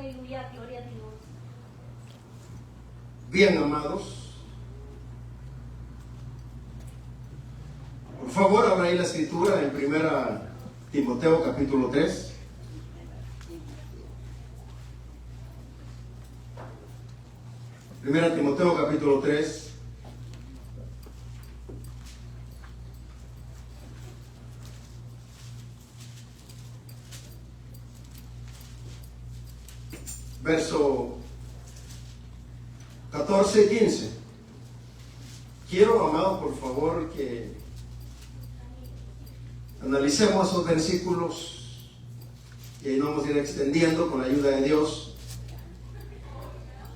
Aleluya, gloria a Dios. Bien, amados, por favor, abra ahí la escritura en 1 Timoteo capítulo 3. Primera Timoteo capítulo 3. Verso 14 y 15. Quiero, amados, por favor, que analicemos esos versículos y ahí nos vamos a ir extendiendo con la ayuda de Dios.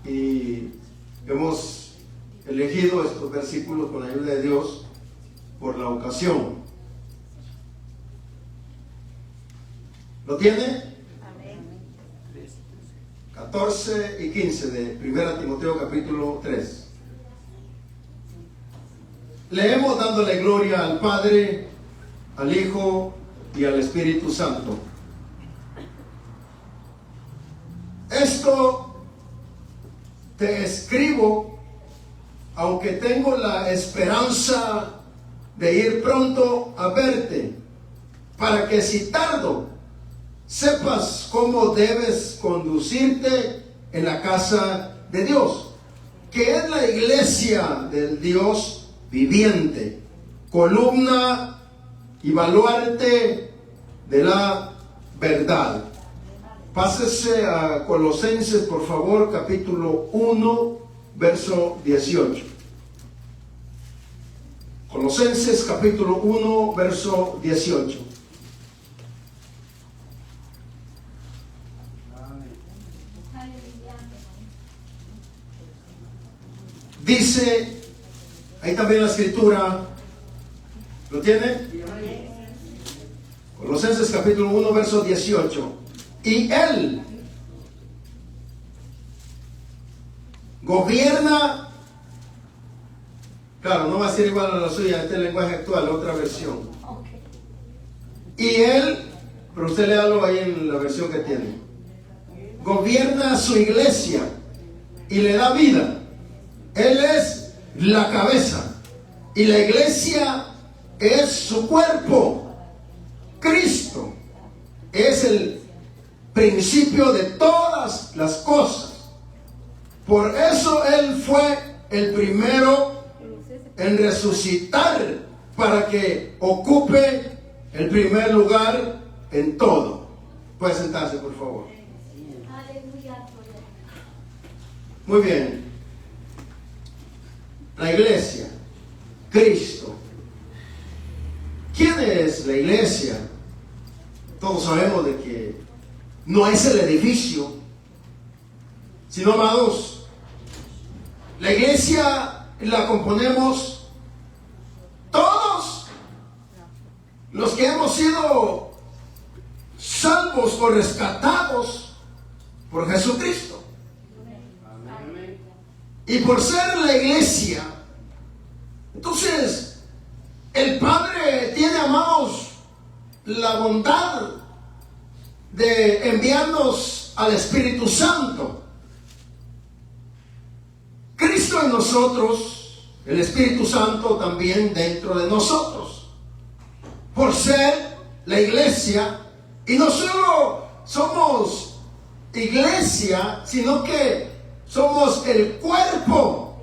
Y hemos elegido estos versículos con la ayuda de Dios por la ocasión. ¿Lo tiene? 14 y 15 de 1 Timoteo capítulo 3. Leemos dándole gloria al Padre, al Hijo y al Espíritu Santo. Esto te escribo, aunque tengo la esperanza de ir pronto a verte, para que si tardo, sepas cómo debes conducirte en la casa de Dios, que es la iglesia del Dios viviente, columna y baluarte de la verdad. Pásese a Colosenses, por favor, capítulo 1, verso 18. Colosenses, capítulo 1, verso 18. Dice, ahí también la escritura, ¿lo tiene? Colosenses capítulo 1, verso 18. Y Él gobierna, claro, no va a ser igual a la suya, este es el lenguaje actual, otra versión. Y Él, pero usted léalo ahí en la versión que tiene. Gobierna su iglesia y le da vida. Él es la cabeza y la iglesia es su cuerpo. Cristo es el principio de todas las cosas. Por eso Él fue el primero en resucitar, para que ocupe el primer lugar en todo. Puede sentarse, por favor. Muy bien. La iglesia, Cristo. ¿Quién es la iglesia? Todos sabemos de que no es el edificio, sino, amados, la iglesia la componemos todos los que hemos sido salvos o rescatados por Jesucristo. Y por ser la iglesia, entonces el Padre tiene, amados, la bondad de enviarnos al Espíritu Santo. Cristo en nosotros, el Espíritu Santo también dentro de nosotros. Por ser la iglesia, y no solo somos iglesia, sino que somos el cuerpo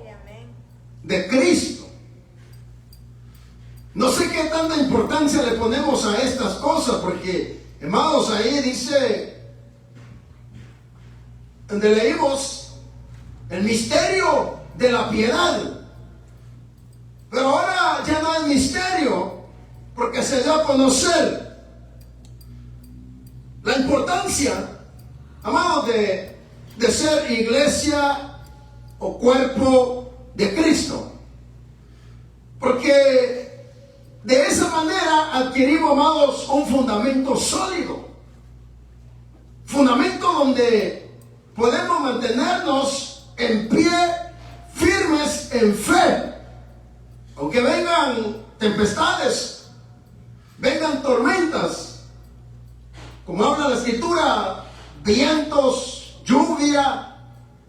de Cristo. No sé qué tanta importancia le ponemos a estas cosas, porque, hermanos, ahí dice, donde leímos el misterio de la piedad. Pero ahora ya no es misterio, porque se dio a conocer la importancia, amados, de ser iglesia o cuerpo de Cristo. Porque de esa manera adquirimos, amados, un fundamento sólido. Fundamento donde podemos mantenernos en pie, firmes en fe. Aunque vengan tempestades, vengan tormentas, como habla la Escritura, vientos, lluvia,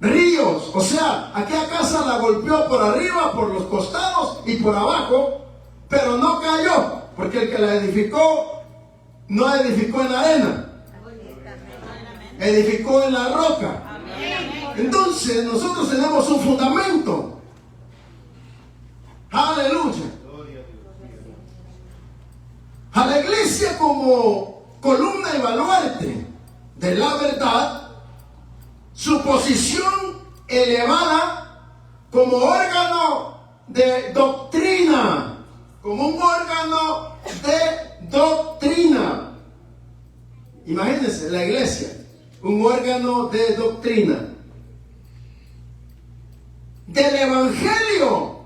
ríos. O sea, aquella casa la golpeó por arriba, por los costados y por abajo, pero no cayó, porque el que la edificó no edificó en la arena, edificó en la roca. Entonces nosotros tenemos un fundamento. Aleluya. A la iglesia como columna y baluarte de la verdad, su posición elevada como órgano de doctrina, como un órgano de doctrina. Imagínense, la iglesia, un órgano de doctrina del evangelio.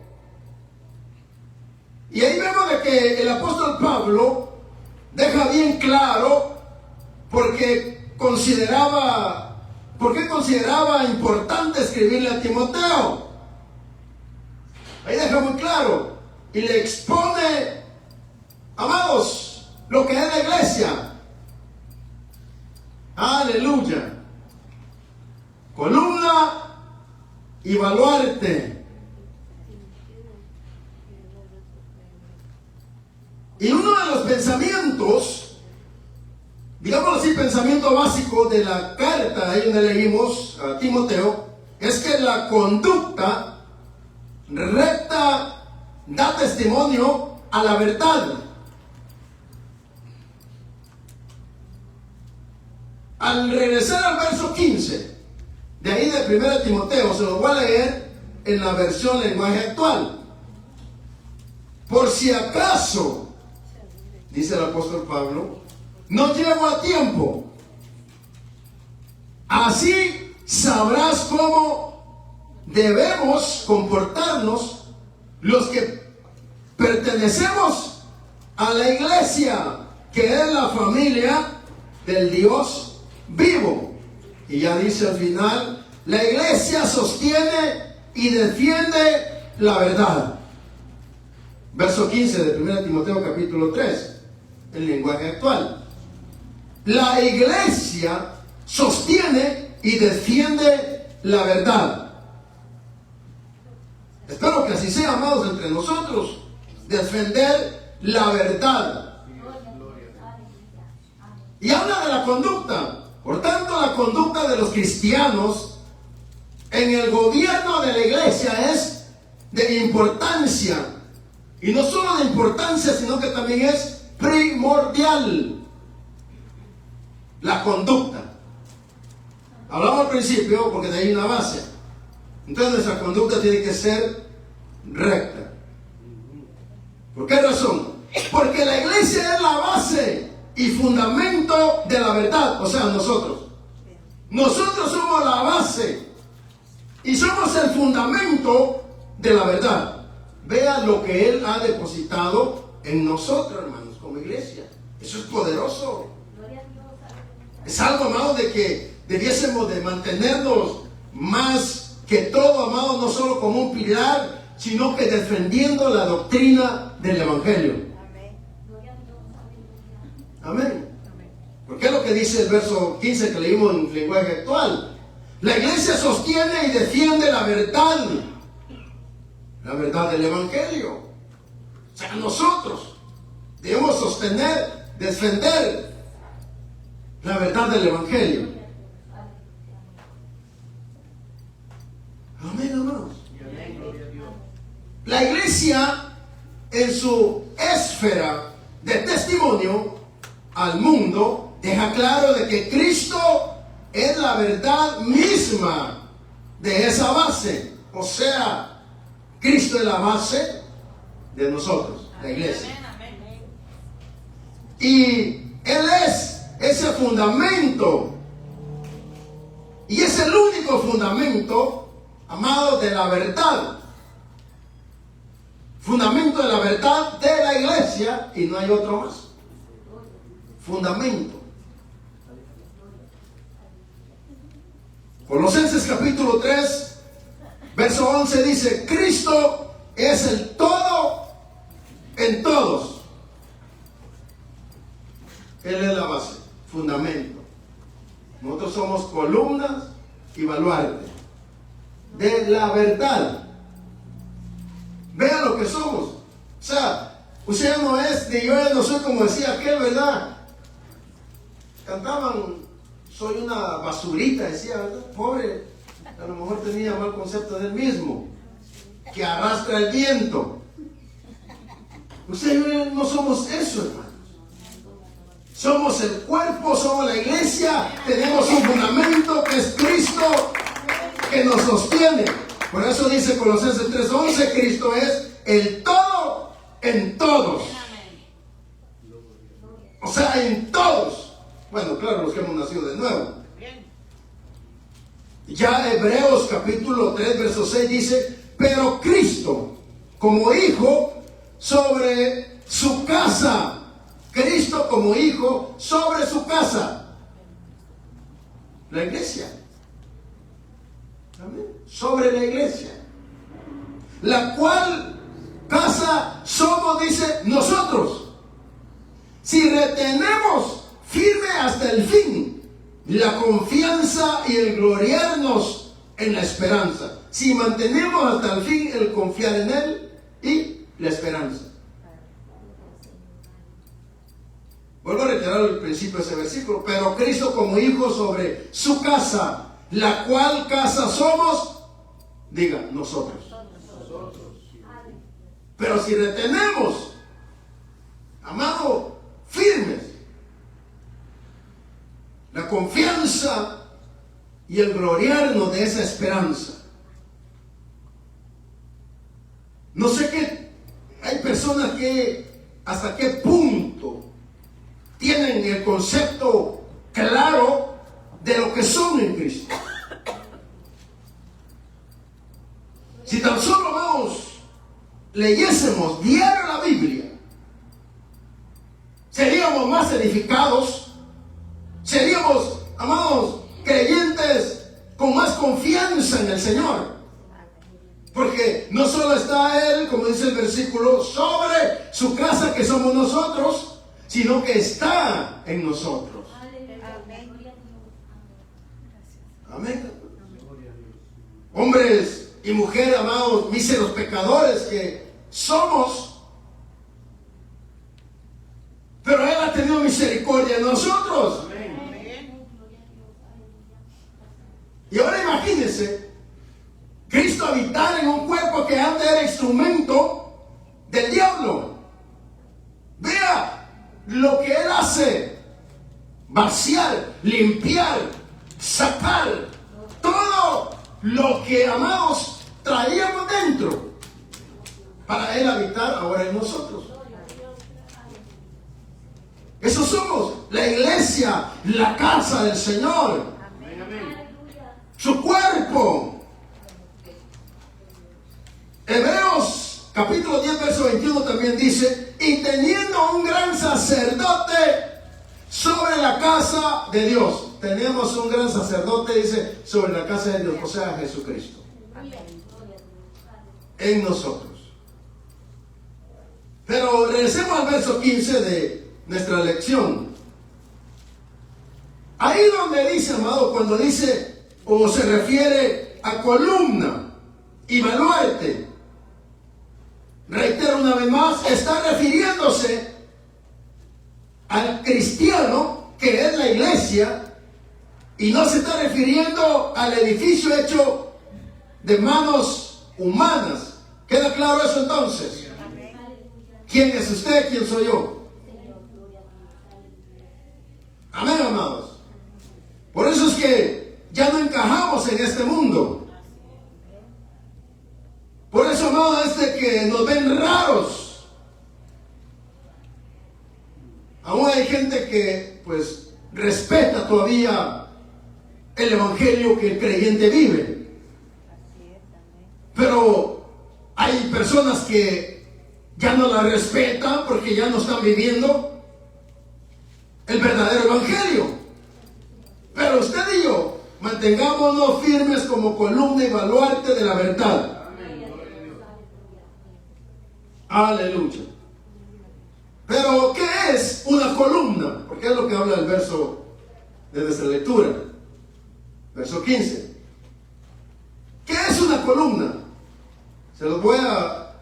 Y ahí vemos de que el apóstol Pablo deja bien claro por qué consideraba importante escribirle a Timoteo. Ahí deja muy claro y le expone, amados, lo que es la iglesia. Aleluya. Columna y baluarte. Y uno de los pensamientos, digámoslo así, pensamiento básico de la carta, ahí donde leímos a Timoteo, es que la conducta recta da testimonio a la verdad. Al regresar al verso 15, de ahí de 1 Timoteo, se lo voy a leer en la versión lenguaje actual. Por si acaso, dice el apóstol Pablo, no llego a tiempo. Así sabrás cómo debemos comportarnos los que pertenecemos a la iglesia, que es la familia del Dios vivo. Y ya dice al final, la iglesia sostiene y defiende la verdad. Verso 15 de 1 Timoteo capítulo 3, el lenguaje actual. La iglesia sostiene y defiende la verdad. Espero que así sea, amados, entre nosotros, defender la verdad. Y habla de la conducta. Por tanto, la conducta de los cristianos en el gobierno de la iglesia es de importancia. Y no solo de importancia, sino que también es primordial. La conducta. Hablamos al principio porque de ahí hay una base. Entonces nuestra conducta tiene que ser recta. ¿Por qué razón? Porque la iglesia es la base y fundamento de la verdad. O sea, nosotros somos la base y somos el fundamento de la verdad. Vean lo que Él ha depositado en nosotros, hermanos, como iglesia. Eso es poderoso. Es algo, amado, de que debiésemos de mantenernos más que todo, amado, no solo como un pilar, sino que defendiendo la doctrina del evangelio. Amén. Porque es lo que dice el verso 15 que leímos en lenguaje actual. La iglesia sostiene y defiende la verdad del evangelio. O sea, nosotros debemos sostener, defender la verdad del evangelio. Amén, hermanos. La iglesia, en su esfera de testimonio al mundo, deja claro de que Cristo es la verdad misma de esa base. O sea, Cristo es la base de nosotros, la iglesia. Y Él es ese fundamento. Y es el único fundamento, amado, de la verdad. Fundamento de la verdad de la iglesia, y no hay otro más. Fundamento. Colosenses capítulo 3, verso 11 dice: Cristo es el todo en todos. Él es la base, fundamento. Nosotros somos columnas y baluarte de la verdad. Vean lo que somos. O sea, usted no es, ni yo ya no soy como decía aquel, ¿verdad? Cantaban, soy una basurita, decía, ¿verdad? Pobre, a lo mejor tenía mal concepto de él mismo, que arrastra el viento. Usted y yo no somos eso, hermanos. Somos el cuerpo, somos la iglesia, tenemos un fundamento que es Cristo, que nos sostiene. Por eso dice Colosenses 3:11, Cristo es el todo en todos. O sea, en todos. Bueno, claro, los que hemos nacido de nuevo. Ya Hebreos capítulo 3, verso 6 dice, pero Cristo como hijo sobre su casa. Cristo como hijo sobre su casa. La iglesia. Amén. Sobre la iglesia. La cual casa somos, dice, nosotros. Si retenemos firme hasta el fin la confianza y el gloriarnos en la esperanza. Si mantenemos hasta el fin el confiar en Él y la esperanza. Vuelvo a reiterar el principio de ese versículo. Pero Cristo como hijo sobre su casa, la cual casa somos, diga, nosotros. Pero si retenemos, amado, firmes, la confianza y el gloriarnos de esa esperanza. No sé qué, hay personas que hasta qué punto tienen el concepto claro de lo que son en Cristo. Si tan solo, amados, leyésemos diario la Biblia, seríamos más edificados, seríamos, amados, creyentes con más confianza en el Señor. Porque no solo está Él, como dice el versículo, sobre su casa que somos nosotros, sino que está en nosotros. Amén. Hombres y mujeres, amados, míseros pecadores que somos, pero Él ha tenido misericordia de nosotros. Y ahora imagínense Cristo habitar en un cuerpo que antes era instrumento del diablo. Vea lo que Él hace: vaciar, limpiar, sacar todo lo que, amados, traíamos dentro para Él habitar ahora en nosotros. Eso somos, la iglesia, la casa del Señor, su cuerpo. Hebreos capítulo 10 verso 21 también dice, y teniendo un gran sacerdote sobre la casa de Dios. Tenemos un gran sacerdote, dice, sobre la casa de Dios, o sea, Jesucristo. En nosotros. Pero regresemos al verso 15 de nuestra lección. Ahí donde dice, amado, cuando dice o se refiere a columna y baluarte, reitero una vez más, está refiriéndose al cristiano que es la iglesia, y no se está refiriendo al edificio hecho de manos humanas. ¿Queda claro eso entonces? ¿Quién es usted? ¿Quién soy yo? Amén, amados. Por eso es que ya no encajamos en este mundo. Por eso, amados, es de que nos ven raros. Aún hay gente que, pues, respeta todavía el evangelio que el creyente vive. Pero hay personas que ya no la respetan porque ya no están viviendo el verdadero evangelio. Pero usted y yo mantengámonos firmes como columna y baluarte de la verdad. Aleluya. Pero ¿qué es una columna? Porque es lo que habla el verso de nuestra lectura. Verso 15. es una columna? Se los voy a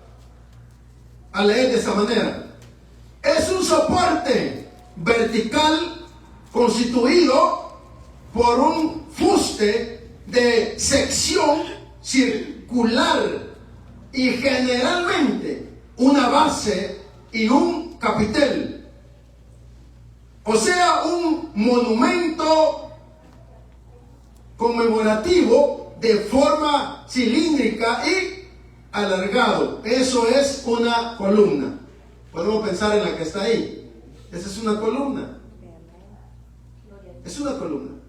leer de esta manera. Es un soporte vertical constituido por un fuste de sección circular y generalmente una base y un capitel. O sea, un monumento conmemorativo de forma cilíndrica y alargado. Eso es una columna. Podemos pensar en la que está ahí. Esa es una columna. Es una columna.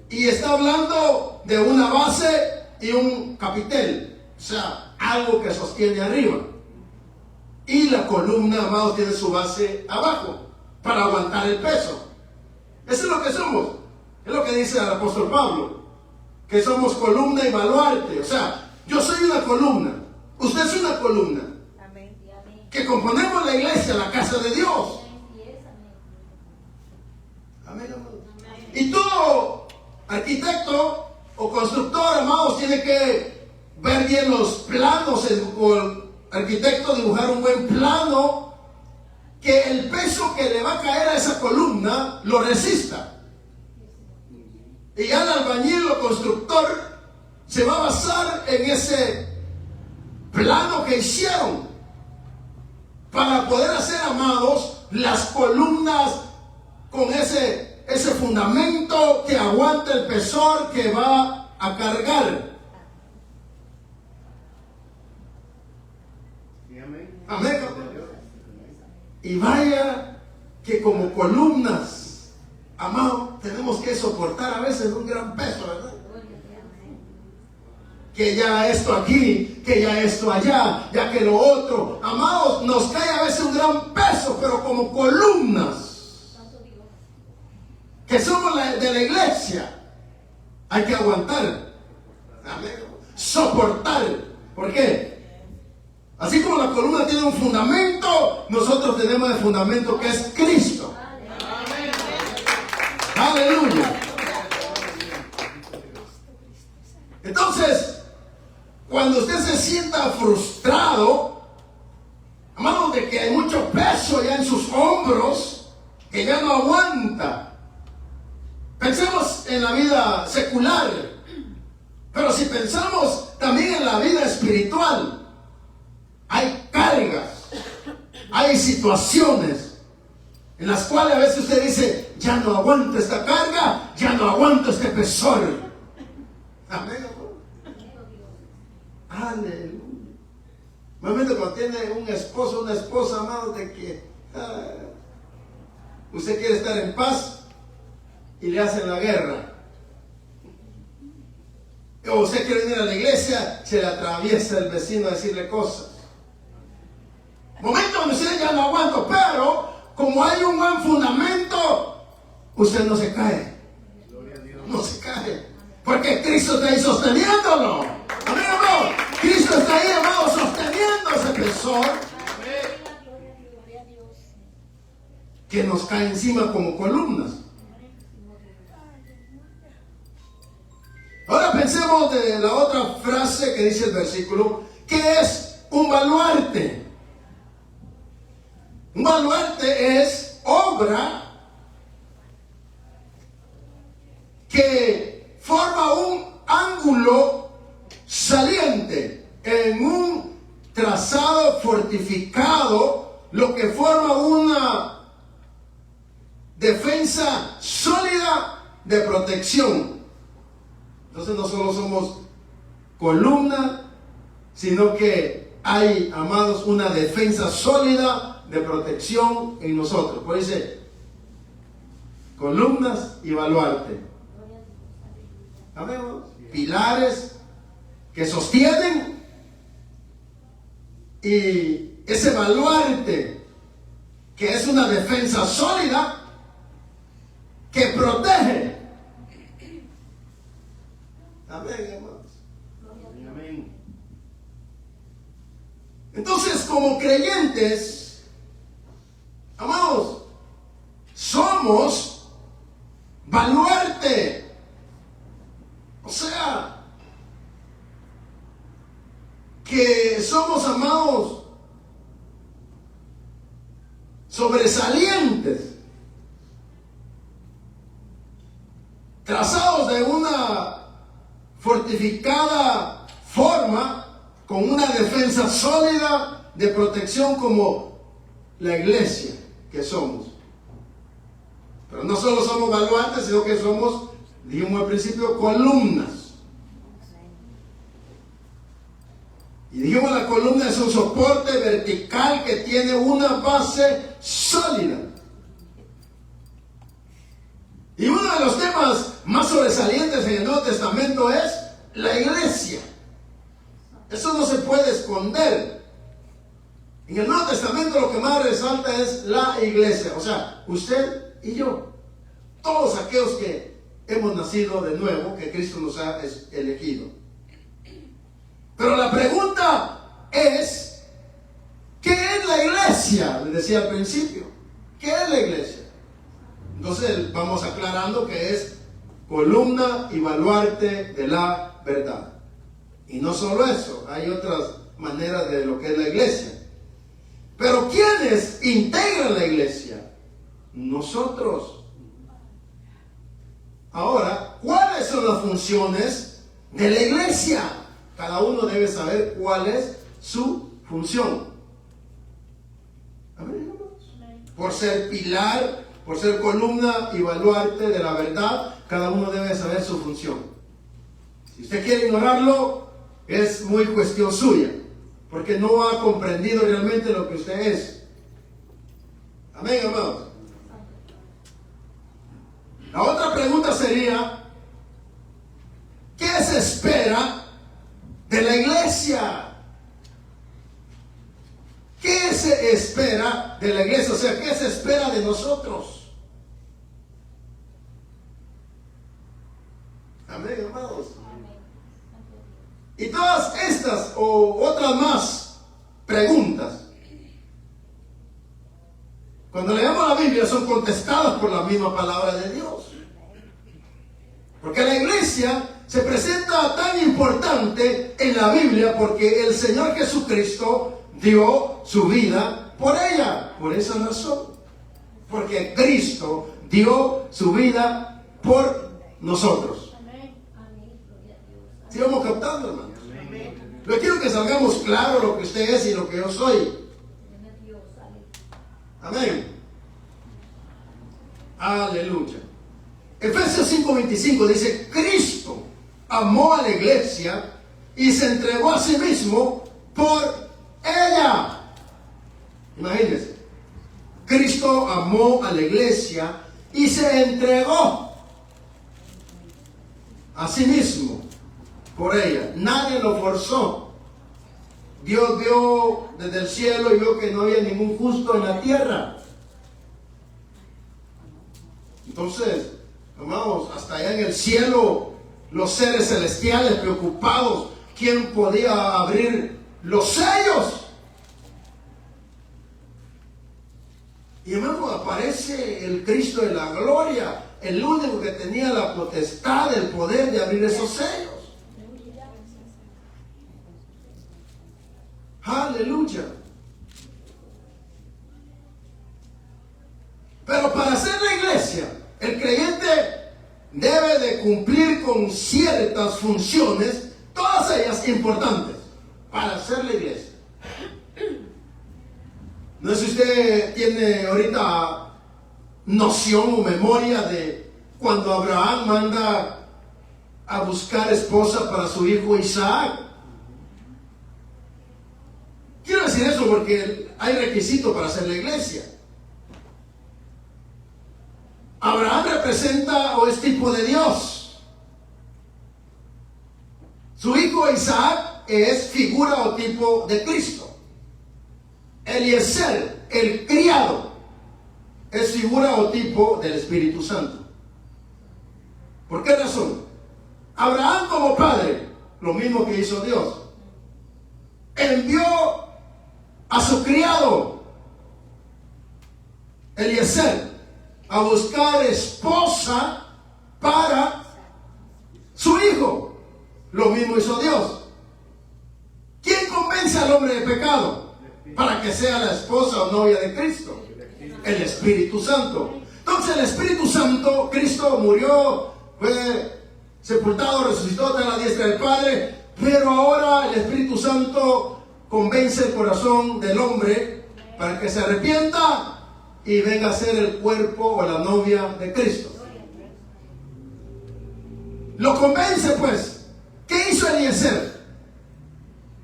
Y está hablando de una base y un capitel. O sea, algo que sostiene arriba. Y la columna, amados, tiene su base abajo para aguantar el peso. Eso es lo que somos. Es lo que dice el apóstol Pablo. Que somos columna y baluarte. O sea, yo soy una columna. Usted es una columna. Amén. Que componemos la iglesia, la casa de Dios. Amén, amén. Y todo arquitecto o constructor, amados, tiene que ver bien los planos. O el arquitecto dibujar un buen plano que el peso que le va a caer a esa columna lo resista. Y ya el albañil o constructor se va a basar en ese plano que hicieron para poder hacer, amados, las columnas con ese fundamento que aguanta el pesor que va a cargar. Amén. Y vaya que como columnas, amados, tenemos que soportar a veces un gran peso, ¿verdad? Que ya esto aquí, que ya esto allá, ya que lo otro. Amados, nos cae a veces un gran peso, pero como columnas, que somos de la iglesia, hay que aguantar. Amén. Soportar. ¿Por qué? Así como la columna tiene un fundamento, nosotros tenemos el fundamento que es Cristo. Aleluya. Entonces, cuando usted se sienta frustrado, amados, de que hay mucho peso ya en sus hombros, que ya no aguanta. Pensemos en la vida secular, pero si pensamos también en la vida espiritual, hay cargas, hay situaciones en las cuales a veces usted dice, ya no aguanto esta carga, ya no aguanto este pesor. Amén. Aleluya. Normalmente cuando tiene un esposo, una esposa, amado, de que usted quiere estar en paz y le hacen la guerra. O usted quiere venir a la iglesia, se le atraviesa el vecino a decirle cosas. Momento donde usted ya no aguanta, pero como hay un buen fundamento, usted no se cae. No se cae. Porque Cristo está ahí sosteniéndolo. Amén, amado. Cristo está ahí, amado, sosteniendo ese pesor que nos cae encima como columnas. Ahora pensemos de la otra frase que dice el versículo, que es un baluarte. Un baluarte es obra que forma un ángulo saliente en un trazado fortificado, lo que forma una defensa sólida de protección. Entonces no solo somos columna, sino que hay, amados, una defensa sólida de protección en nosotros. Por eso dice, columnas y baluarte. Amén. Pilares que sostienen, y ese baluarte que es una defensa sólida que protege. Amén, hermanos. Amén. Entonces, como creyentes, amados, somos baluarte. O sea, que somos, amados, sobresalientes, trazados de una fortificada forma, con una defensa sólida de protección como la iglesia que somos. Pero no solo somos baluartes, sino que somos, dijimos al principio, columnas. Y dijimos, la columna es un soporte vertical que tiene una base sólida. Y uno de los temas más sobresalientes en el Nuevo Testamento es la iglesia. Eso no se puede esconder. En el Nuevo Testamento lo que más resalta es la iglesia. O sea, usted y yo. Todos aquellos que hemos nacido de nuevo, que Cristo nos ha elegido. Pero la pregunta es, ¿qué es la iglesia? Les decía al principio, ¿qué es la iglesia? Entonces vamos aclarando que es columna y baluarte de la verdad. Y no solo eso, hay otras maneras de lo que es la iglesia. Pero ¿quiénes integran la iglesia? Nosotros. Ahora, ¿cuáles son las funciones de la iglesia? Cada uno debe saber cuál es su función. Amén, hermanos. Por ser pilar, por ser columna y baluarte de la verdad, cada uno debe saber su función. Si usted quiere ignorarlo, es muy cuestión suya, porque no ha comprendido realmente lo que usted es. Amén, hermanos. La otra pregunta sería, ¿qué se espera de la iglesia? ¿Qué se espera de la iglesia? O sea, ¿qué se espera de nosotros? Amén, hermanos. Y todas estas o otras más preguntas, cuando leemos la Biblia, son contestadas por la misma palabra de Dios. Porque la iglesia se presenta tan importante en la Biblia porque el Señor Jesucristo dio su vida por ella. Por esa razón. Porque Cristo dio su vida por nosotros. ¿Sí vamos captando, hermanos? Yo quiero que salgamos claro lo que usted es y lo que yo soy. Amén. Aleluya. Efesios 5:25 dice, Cristo amó a la iglesia y se entregó a sí mismo por ella. Imagínense. Cristo amó a la iglesia y se entregó a sí mismo por ella. Nadie lo forzó. Dios vio desde el cielo y vio que no había ningún justo en la tierra. Entonces, amados, hasta allá en el cielo, los seres celestiales preocupados, ¿quién podía abrir los sellos? Y hermano, aparece el Cristo de la gloria, el único que tenía la potestad, el poder de abrir esos sellos. Aleluya. Pero para ser la iglesia, el creyente debe de cumplir con ciertas funciones, todas ellas importantes, para ser la iglesia. No sé si usted tiene ahorita noción o memoria de cuando Abraham manda a buscar esposa para su hijo Isaac. Quiero decir eso porque hay requisito para ser la iglesia. Abraham representa o es tipo de Dios. Su hijo Isaac es figura o tipo de Cristo. Eliezer, el criado, es figura o tipo del Espíritu Santo. ¿Por qué razón? Abraham como padre, lo mismo que hizo Dios, envió a su criado Eliezer a buscar esposa para su hijo. Lo mismo hizo Dios. ¿Quién hombre de pecado? Para que sea la esposa o novia de Cristo. El Espíritu Santo. Entonces el Espíritu Santo, Cristo murió, fue sepultado, resucitó de la diestra del Padre, pero ahora el Espíritu Santo convence el corazón del hombre para que se arrepienta y venga a ser el cuerpo o la novia de Cristo. Lo convence, pues. ¿Qué hizo Eliezer?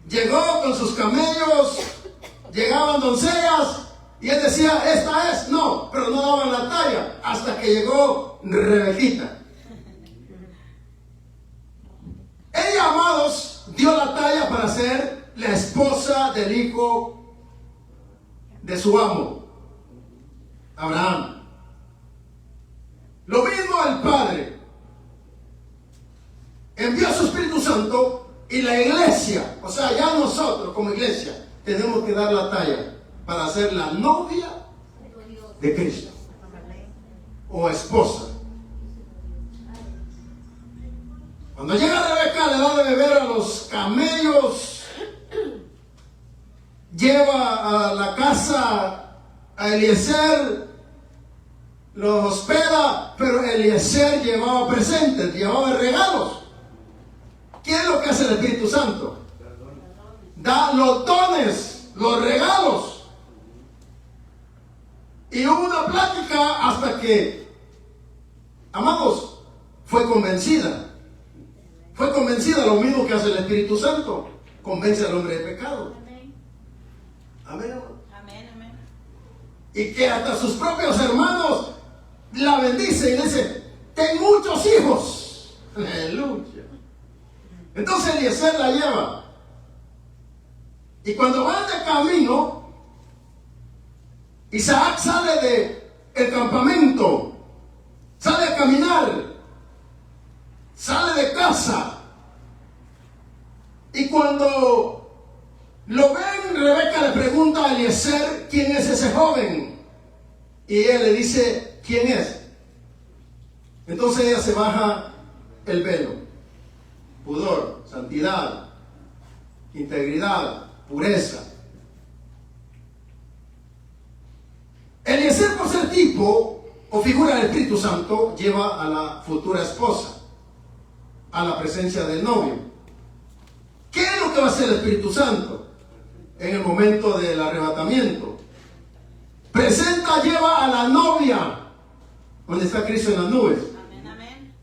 Llegó con sus camellos, llegaban doncellas y él decía, esta es, no, pero no daban la talla hasta que llegó Rebequita. Ella, amados, dio la talla para ser la esposa del hijo de su amo, Abraham. Lo mismo el Padre envió a su Espíritu Santo y la iglesia, o sea, ya nosotros como iglesia, tenemos que dar la talla para ser la novia de Cristo o esposa. Cuando llega Rebeca, le da de beber a los camellos, lleva a la casa a Eliezer, los hospeda, pero Eliezer llevaba presentes, llevaba regalos. ¿Qué es lo que hace el Espíritu Santo? Da los dones, los regalos. Y hubo una plática hasta que, amados, fue convencida. Fue convencida, lo mismo que hace el Espíritu Santo. Convence al hombre de pecado. Amén. Amén, amén. Y que hasta sus propios hermanos la bendice y dice, ten muchos hijos. Aleluya. Entonces Eliezer la lleva. Y cuando van de camino, Isaac sale del campamento, sale a caminar, sale de casa. Y cuando lo ven, Rebeca le pregunta a Eliezer, ¿quién es ese joven? Y él le dice, ¿quién es? Entonces ella se baja el velo. Pudor, santidad, integridad, pureza. Eliezer, por ser tipo o figura del Espíritu Santo, lleva a la futura esposa a la presencia del novio. ¿Qué es lo que va a hacer el Espíritu Santo en el momento del arrebatamiento? Presenta, lleva a la novia. ¿Dónde está Cristo en las nubes? Amén, amén.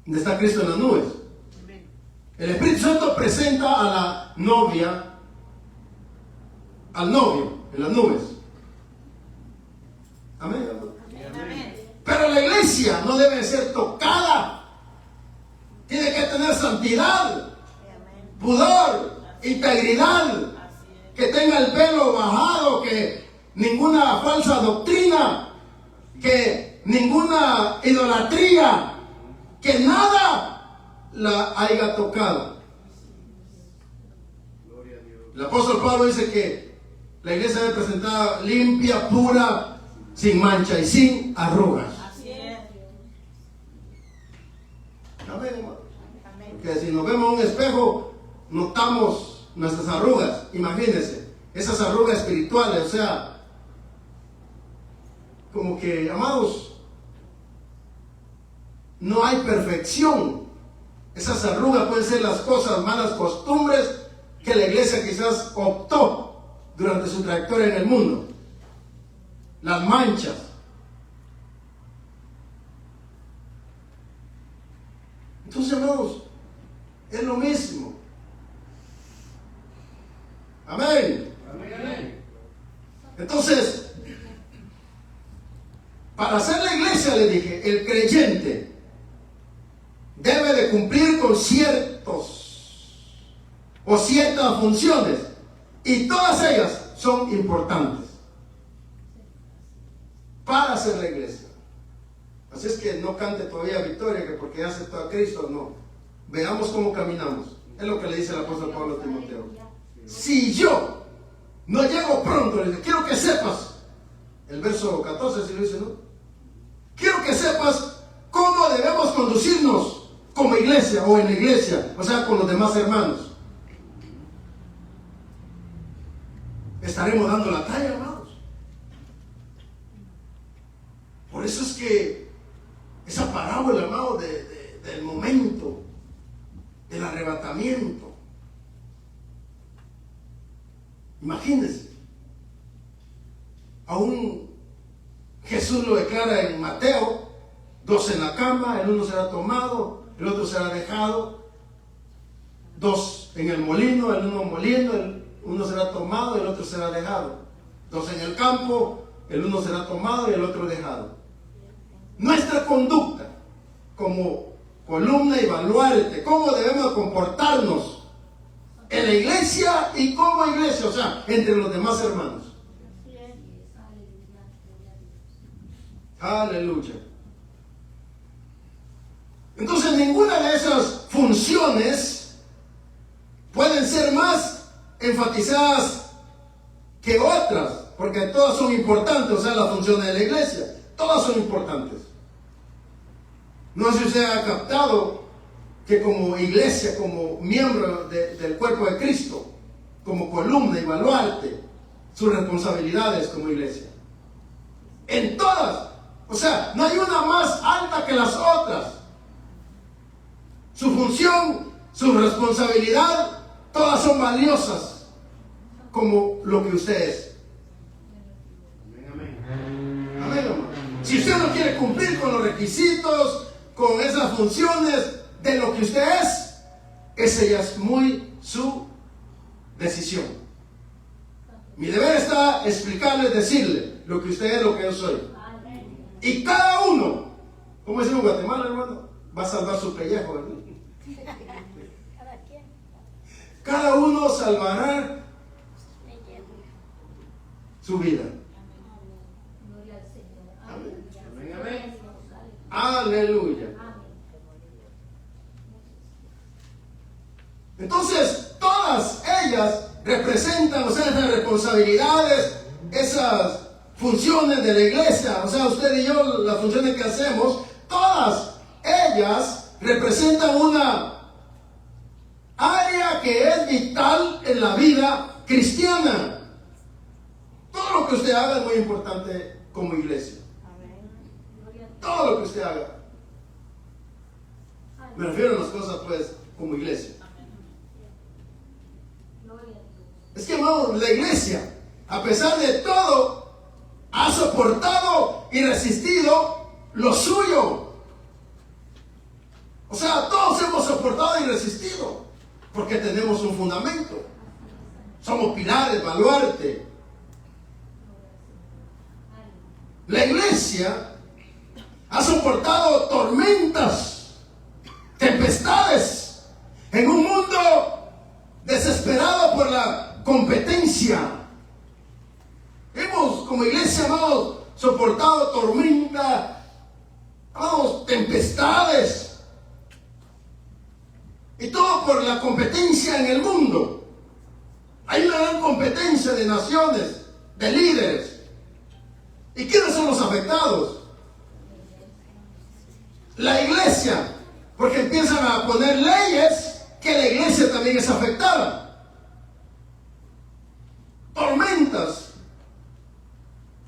¿Dónde está Cristo en las nubes? Amén. El Espíritu Santo presenta a la novia, al novio en las nubes. Amén. Amén. Pero la iglesia no debe ser tocada. Tiene que tener santidad, pudor, integridad, que tenga el velo bajado, que ninguna falsa doctrina, que ninguna idolatría, que nada la haya tocado. El apóstol Pablo dice que la iglesia debe presentar limpia, pura, sin mancha y sin arrugas. Así es. Amén, hermano. Porque si nos vemos en un espejo, notamos nuestras arrugas. Imagínense, esas arrugas espirituales, o sea, como que, amados, no hay perfección. Esas arrugas pueden ser las cosas, malas costumbres que la iglesia quizás optó durante su trayectoria en el mundo. Las manchas. Entonces, hermanos, es lo mismo. Amén. Amén. Entonces, para hacer la iglesia, le dije, el creyente debe de cumplir con ciertos o ciertas funciones, y todas ellas son importantes para hacer la iglesia. Así es que no cante todavía victoria, que porque ya aceptó a Cristo, no. Veamos cómo caminamos. Es lo que le dice el apóstol Pablo a Timoteo. Si yo no llego pronto, le dice, quiero que sepas, el verso 14 si lo dice, ¿no? Quiero que sepas cómo debemos conducirnos como iglesia o en la iglesia, o sea, con los demás hermanos. estaremos dando la talla, amados. Por eso es que esa parábola, amado, del momento del arrebatamiento, imagínense, aún Jesús lo declara en Mateo: 2 en la cama, el uno será tomado, el otro será dejado; 2 en el molino, el uno moliendo, el uno será tomado, el otro será dejado; 2 en el campo, el uno será tomado y el otro dejado. Nuestra conducta como columna y baluarte, cómo debemos comportarnos en la iglesia y como iglesia, o sea, entre los demás hermanos. Aleluya. Entonces, ninguna de esas funciones pueden ser más enfatizadas que otras, porque todas son importantes. O sea, las funciones de la iglesia, todas son importantes. No sé si usted ha captado que como iglesia, como miembro del cuerpo de Cristo, como columna y baluarte, sus responsabilidades como iglesia, en todas, o sea, no hay una más alta que las otras. Su función, su responsabilidad, todas son valiosas como lo que usted es. Amén, amén. Amén, hermano. Si usted no quiere cumplir con los requisitos, con esas funciones de lo que usted es, esa ya es muy su decisión. Mi deber está explicarle, decirle lo que usted es, lo que yo soy. Y cada uno, como decimos en Guatemala, hermano, va a salvar su pellejo, ¿verdad? Cada uno salvará su vida. Amén. Amén, amén. Aleluya. Entonces, todas ellas representan, o sea, esas responsabilidades, esas funciones de la iglesia, o sea, usted y yo, las funciones que hacemos, todas ellas representan una área que es vital en la vida cristiana. Todo lo que usted haga es muy importante como iglesia. Todo lo que usted haga. Me refiero a las cosas, pues, como iglesia. Es que, hermano, la iglesia, a pesar de todo, ha soportado y resistido lo suyo. O sea, todos hemos soportado y resistido porque tenemos un fundamento. Somos pilares, baluarte. La iglesia ha soportado tormentas, tempestades, en un mundo desesperado por la competencia. Hemos, como iglesia, amados, soportado tormentas, amados, tempestades, y todo por la competencia en el mundo. Hay una gran competencia de naciones, de líderes. ¿Y quiénes son los afectados? La iglesia, porque empiezan a poner leyes que la iglesia también es afectada. Tormentas,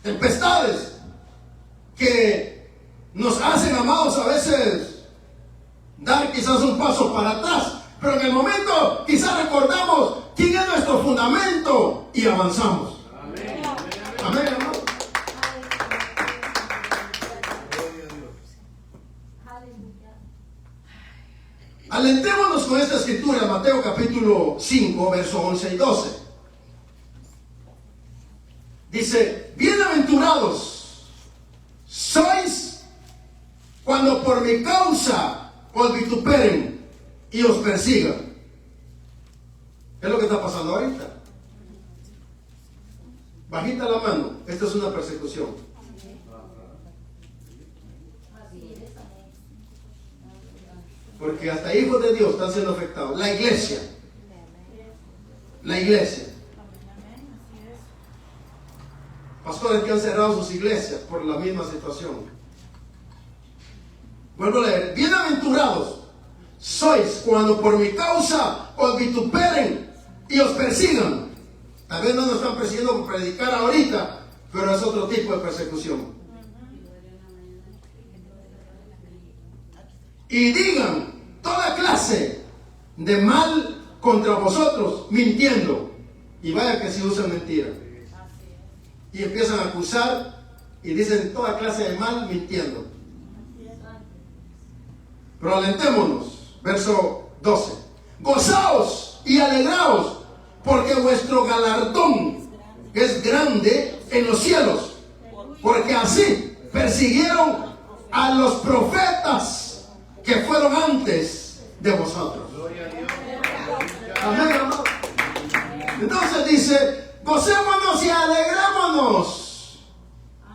tempestades, que nos hacen, amados, a veces dar quizás un paso para atrás, pero en el momento quizás recordamos quién es nuestro fundamento y avanzamos. Amén. Amén, hermano. Alentémonos con esta escritura, Mateo capítulo 5, versos 11 y 12. Dice: bienaventurados sois cuando por mi causa os vituperen y os persigan. ¿Qué es lo que está pasando ahorita? Bajita la mano, esta es una persecución. Porque hasta hijos de Dios están siendo afectados. La iglesia. La iglesia. Pastores que han cerrado sus iglesias por la misma situación. Vuelvo a leer: bienaventurados sois cuando por mi causa os vituperen y os persigan Tal vez no nos están persiguiendo por predicar ahorita, pero es otro tipo de persecución. Y digan toda clase de mal contra vosotros, mintiendo. Y vaya que si usan mentira. Y empiezan a acusar y dicen toda clase de mal mintiendo. Pero alentémonos. Verso 12. Gozaos y alegraos, porque vuestro galardón es grande en los cielos. Porque así persiguieron a los profetas que fueron antes de vosotros. Amén, hermano. Entonces dice, gocémonos y alegrémonos,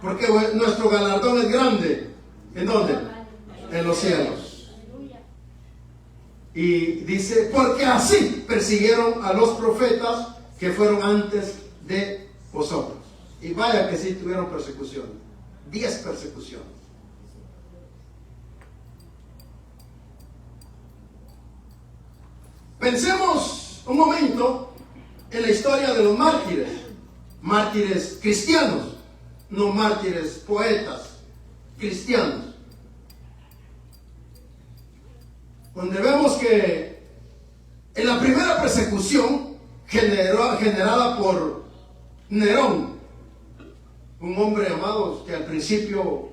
porque nuestro galardón es grande. ¿En dónde? En los cielos. Y dice, porque así persiguieron a los profetas que fueron antes de vosotros. Y vaya que sí tuvieron persecución. 10 persecuciones. Pensemos un momento en la historia de los mártires. Mártires cristianos, no mártires poetas, cristianos. Donde vemos que en la primera persecución generada por Nerón, un hombre, amados, que al principio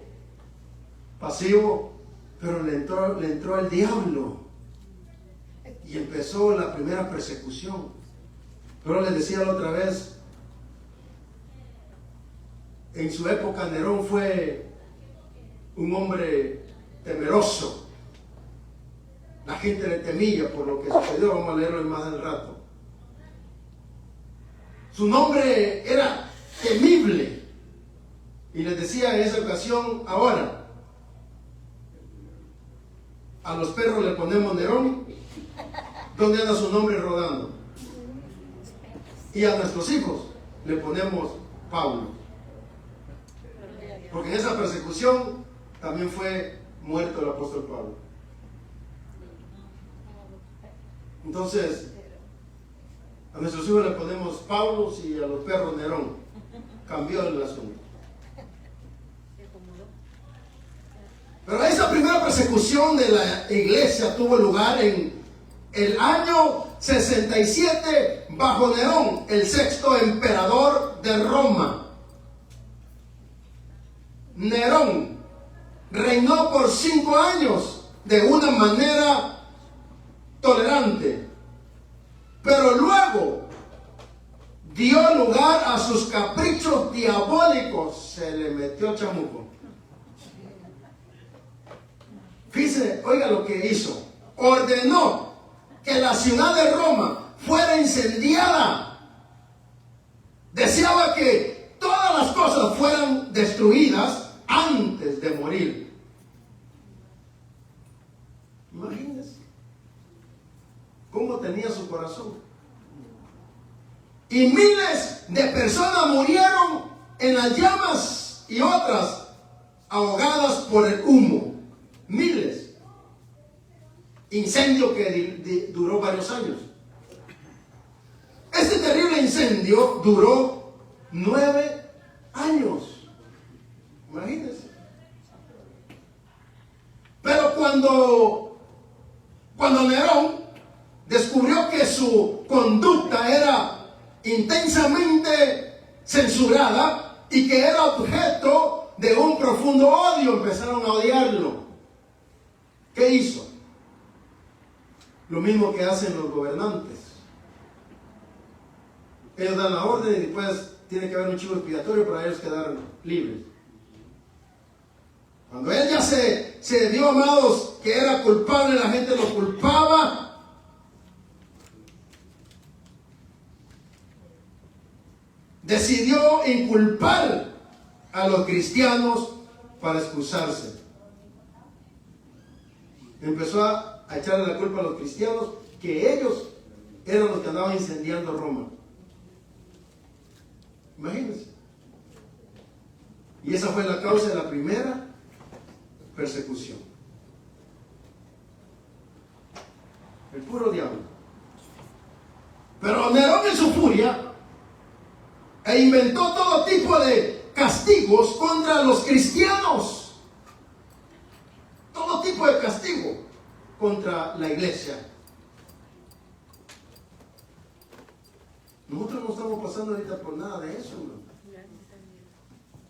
pasivo, pero le entró el diablo y empezó la primera persecución. Pero les decía la otra vez, en su época Nerón fue un hombre temeroso. La gente le temía por lo que sucedió. Vamos a leerlo más al rato. Su nombre era temible. Y les decía en esa ocasión, ahora, a los perros le ponemos Nerón. ¿Dónde anda su nombre rodando? Y a nuestros hijos le ponemos Pablo. Porque en esa persecución también fue muerto el apóstol Pablo. Entonces, a nuestros hijos le ponemos Pablo y a los perros Nerón. Cambió el asunto. Pero esa primera persecución de la iglesia tuvo lugar en el año 67 bajo Nerón, el sexto emperador de Roma. Nerón reinó por 5 años de una manera tolerante, pero luego dio lugar a sus caprichos diabólicos. Se le metió chamuco. Fíjese, oiga lo que hizo. Ordenó que la ciudad de Roma fuera incendiada. Deseaba que todas las cosas fueran destruidas antes de morir. Imagínense cómo tenía su corazón. Y miles de personas murieron en las llamas y otras ahogadas por el humo. Miles. Incendio que duró varios años. Este terrible incendio duró 9 años. Imagínense. Pero cuando Nerón descubrió que su conducta era intensamente censurada y que era objeto de un profundo odio, empezaron a odiarlo. ¿Qué hizo? Lo mismo que hacen los gobernantes. Ellos dan la orden y después tiene que haber un chivo expiatorio para ellos quedar libres. Cuando él ya se dio, amados, que era culpable, la gente lo culpaba. Decidió inculpar a los cristianos para excusarse. Empezó a echarle la culpa a los cristianos, que ellos eran los que andaban incendiando Roma. Imagínense. Y esa fue la causa de la primera persecución. El puro diablo. Pero Nerón, en su furia, inventó todo tipo de castigos contra los cristianos. Todo tipo de castigo contra la iglesia. Nosotros no estamos pasando ahorita por nada de eso, ¿no?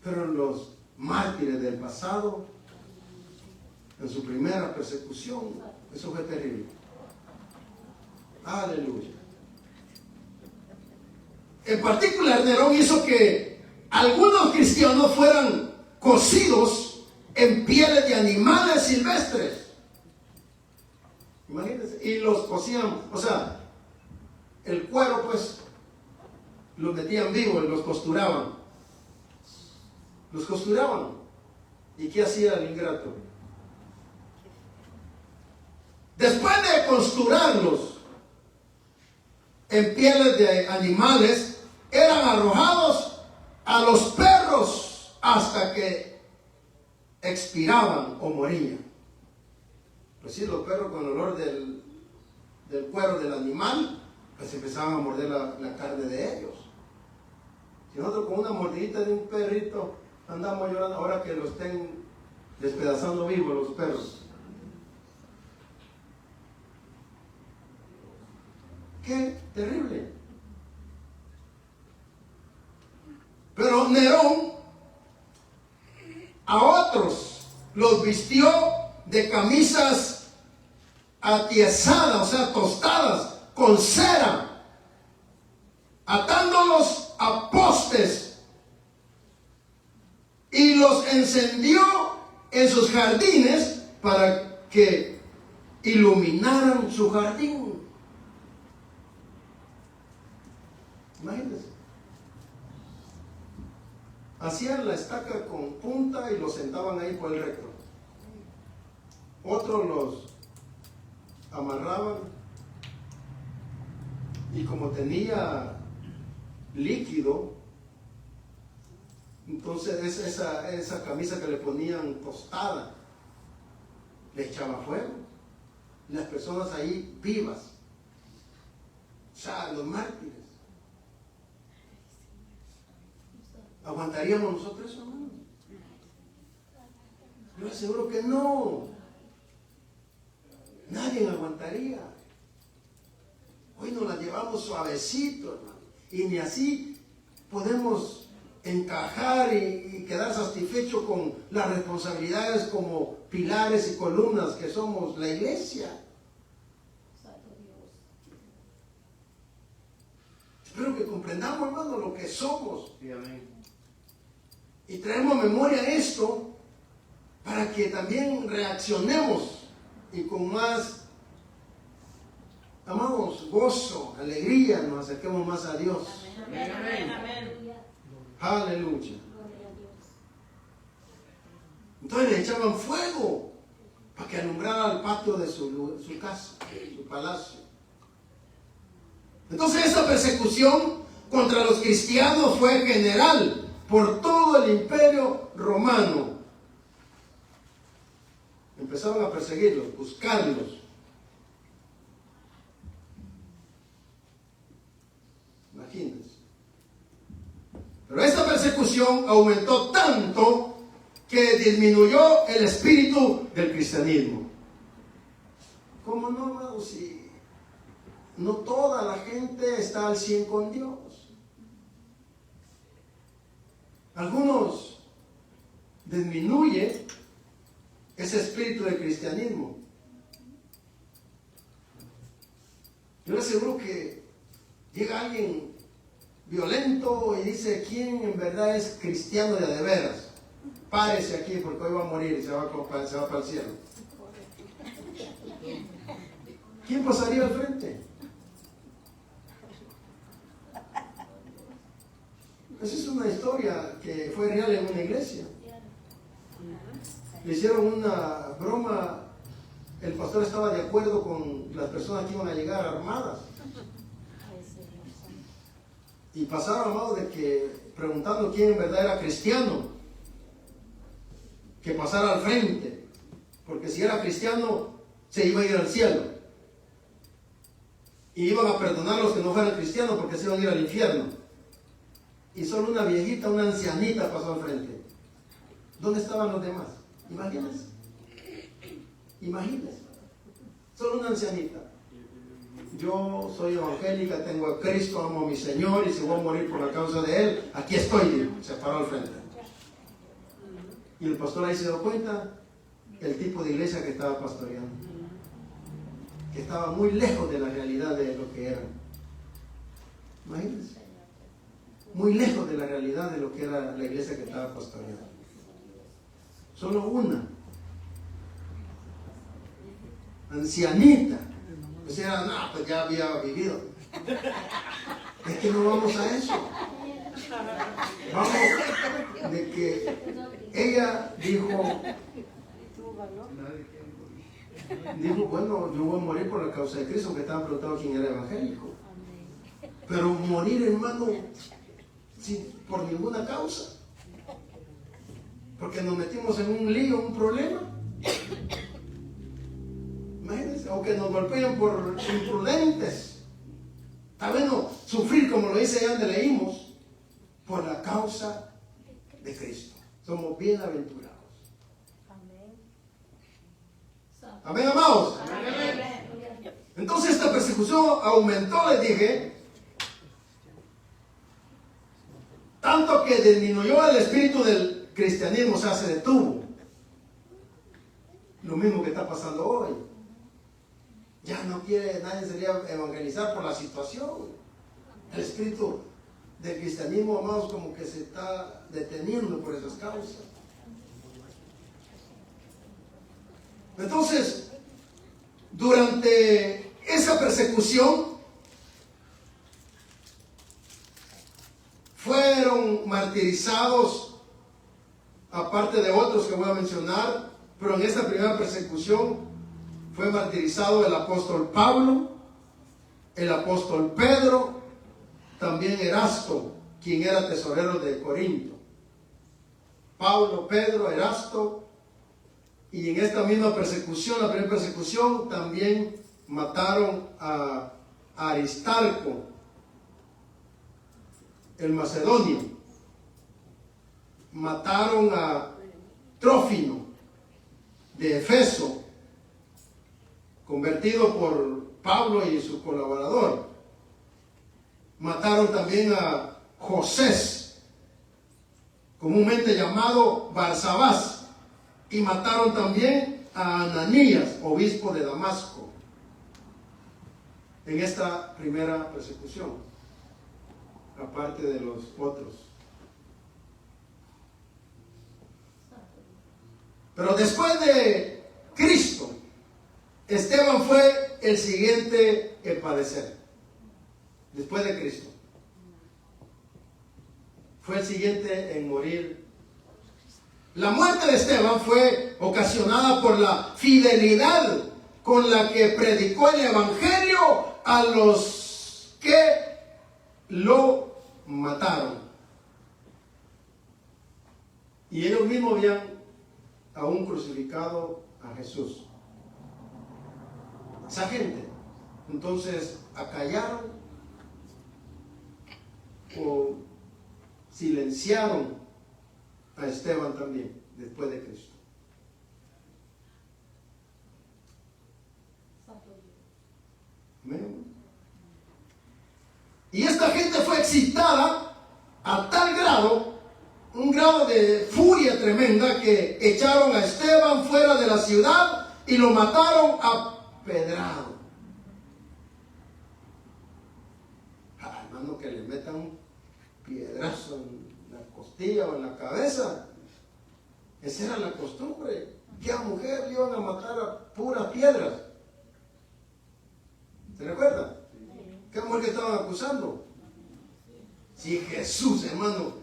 Pero los mártires del pasado, en su primera persecución, eso fue terrible. Aleluya. En particular, Nerón hizo que algunos cristianos fueran cocidos en pieles de animales silvestres. Imagínense. Y los cocían, o sea, el cuero, pues, los metían vivos y los costuraban. Los costuraban. ¿Y qué hacía el ingrato? Después de costurarlos en pieles de animales, eran arrojados a los perros hasta que expiraban o morían. Pues sí, los perros con el olor del cuero del animal, pues empezaban a morder la carne de ellos. Si nosotros con una mordidita de un perrito andamos llorando, ahora que lo estén despedazando vivos los perros. ¡Qué terrible! Pero Nerón a otros los vistió de camisas atiezadas, o sea, tostadas, con cera, atándolos a postes, y los encendió en sus jardines para que iluminaran su jardín. Imagínense. Hacían la estaca con punta y los sentaban ahí por el recto. Otros los amarraban y como tenía líquido, entonces esa camisa que le ponían tostada, le echaba fuego. Las personas ahí vivas, o sea, los mártires. ¿Aguantaríamos nosotros eso, hermano? Yo le aseguro que no. Nadie aguantaría. Hoy nos la llevamos suavecito, hermano. Y ni así podemos encajar y quedar satisfechos con las responsabilidades como pilares y columnas que somos la iglesia. Espero que comprendamos, hermano, lo que somos. Sí, amén. Y traemos a memoria esto para que también reaccionemos y con más, amados, gozo, alegría, nos acerquemos más a Dios. Amén, amén, amén. Aleluya. Entonces le echaban fuego para que alumbrara el patio de su casa, su palacio. Entonces esta persecución contra los cristianos fue general por todo el imperio romano. Empezaron a perseguirlos, buscarlos. Imagínense. Pero esta persecución aumentó tanto que disminuyó el espíritu del cristianismo. ¿Cómo no, hermano? Si no toda la gente está al 100 con Dios. Algunos disminuye ese espíritu del cristianismo. Yo le aseguro que llega alguien violento y dice: ¿quién en verdad es cristiano de veras? Párese aquí porque hoy va a morir y se va para el cielo. ¿Quién pasaría al frente? Esa es una historia que fue real en una iglesia. Le hicieron una broma. El pastor estaba de acuerdo con las personas que iban a llegar armadas. Y pasaron, amado, de que preguntando quién en verdad era cristiano, que pasara al frente, porque si era cristiano se iba a ir al cielo. Y iban a perdonar a los que no fueran cristianos porque se iban a ir al infierno. y solo una viejita, una ancianita pasó al frente. ¿Dónde estaban los demás? Imagínense. Imagínense. Solo una ancianita. Yo soy evangélica, tengo a Cristo, amo a mi Señor, y si voy a morir por la causa de Él, aquí estoy, dijo. Se paró al frente. Y el pastor ahí se dio cuenta el tipo de iglesia que estaba pastoreando, que estaba muy lejos de la realidad de lo que eran. Imagínense, muy lejos de la realidad de lo que era la iglesia que estaba pastoreando. Solo una ancianita. Pues era, no, pues ya había vivido. Es que no vamos a eso. Vamos de que ella dijo, bueno, yo voy a morir por la causa de Cristo, que estaban preguntando quién era evangélico. Pero morir, hermano, por ninguna causa. Porque nos metimos en un lío, un problema. Imagínense, o que nos golpeen por imprudentes. Está bueno sufrir, como lo dice allá donde leímos, por la causa de Cristo. Somos bienaventurados. Amén, amados. Entonces esta persecución aumentó, les dije, tanto que disminuyó el espíritu del cristianismo, o sea, se detuvo. Lo mismo que está pasando hoy. Ya no quiere nadie sería evangelizar por la situación. El espíritu del cristianismo, amados, como que se está deteniendo por esas causas. Entonces, durante esa persecución, fueron martirizados, aparte de otros que voy a mencionar, pero en esta primera persecución fue martirizado el apóstol Pablo, el apóstol Pedro, también Erasto, quien era tesorero de Corinto. Pablo, Pedro, Erasto, y en esta misma persecución, la primera persecución, también mataron a Aristarco, el macedonio. Mataron a Trófimo de Efeso, convertido por Pablo y su colaborador. Mataron también a José, comúnmente llamado Barsabás, y mataron también a Ananías, obispo de Damasco, en esta primera persecución, aparte de los otros. Pero después de Cristo, Esteban fue el siguiente en padecer. Después de Cristo, fue el siguiente en morir. La muerte de Esteban fue ocasionada por la fidelidad con la que predicó el evangelio a los que lo mataron. Y ellos mismos habían aún crucificado a Jesús. Esa gente entonces acallaron o silenciaron a Esteban también después de Cristo. Amén. Y esta gente fue excitada a tal grado, un grado de furia tremenda, que echaron a Esteban fuera de la ciudad y lo mataron a pedrado. Hermano, que le metan un piedrazo en la costilla o en la cabeza. Esa era la costumbre. Que a mujer le iban a matar a puras piedras. ¿Se recuerda? ¿Qué mujer que estaban acusando? Si Jesús, hermano,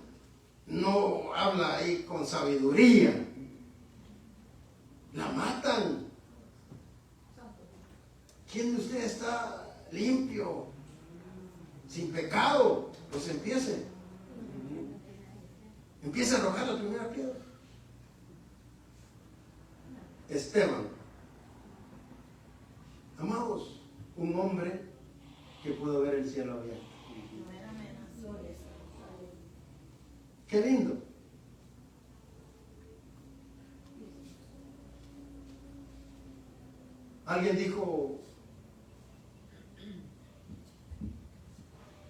no habla ahí con sabiduría, la matan. ¿Quién de ustedes está limpio, sin pecado? Pues empiece a arrojar la primera piedra. Esteban, amados, un hombre que pudo ver el cielo abierto. Qué lindo. Alguien dijo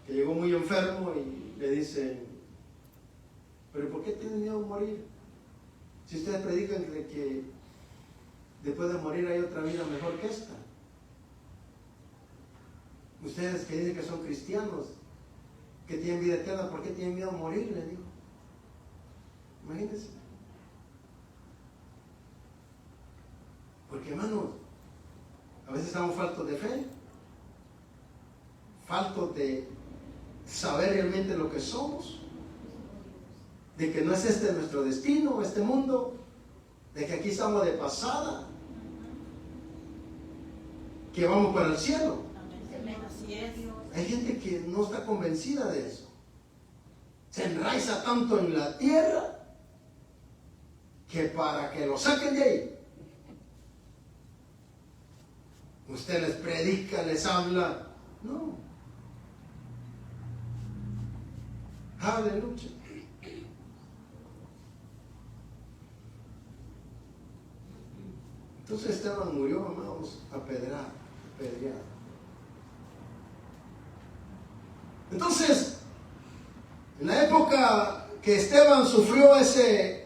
que llegó muy enfermo y le dicen, pero ¿por qué tiene miedo a morir? Si ustedes predican de que después de morir hay otra vida mejor que esta. Ustedes que dicen que son cristianos, que tienen vida eterna, ¿por qué tienen miedo a morir? Le digo. Imagínense. Porque, hermanos, a veces estamos faltos de fe, faltos de saber realmente lo que somos, de que no es este nuestro destino, este mundo, de que aquí estamos de pasada, que vamos para el cielo. Así es. Hay gente que no está convencida de eso. Se enraiza tanto en la tierra que para que lo saquen de ahí, usted les predica, les habla. No. Aleluya. Entonces Esteban murió, amados, apedreado. Entonces, en la época que Esteban sufrió ese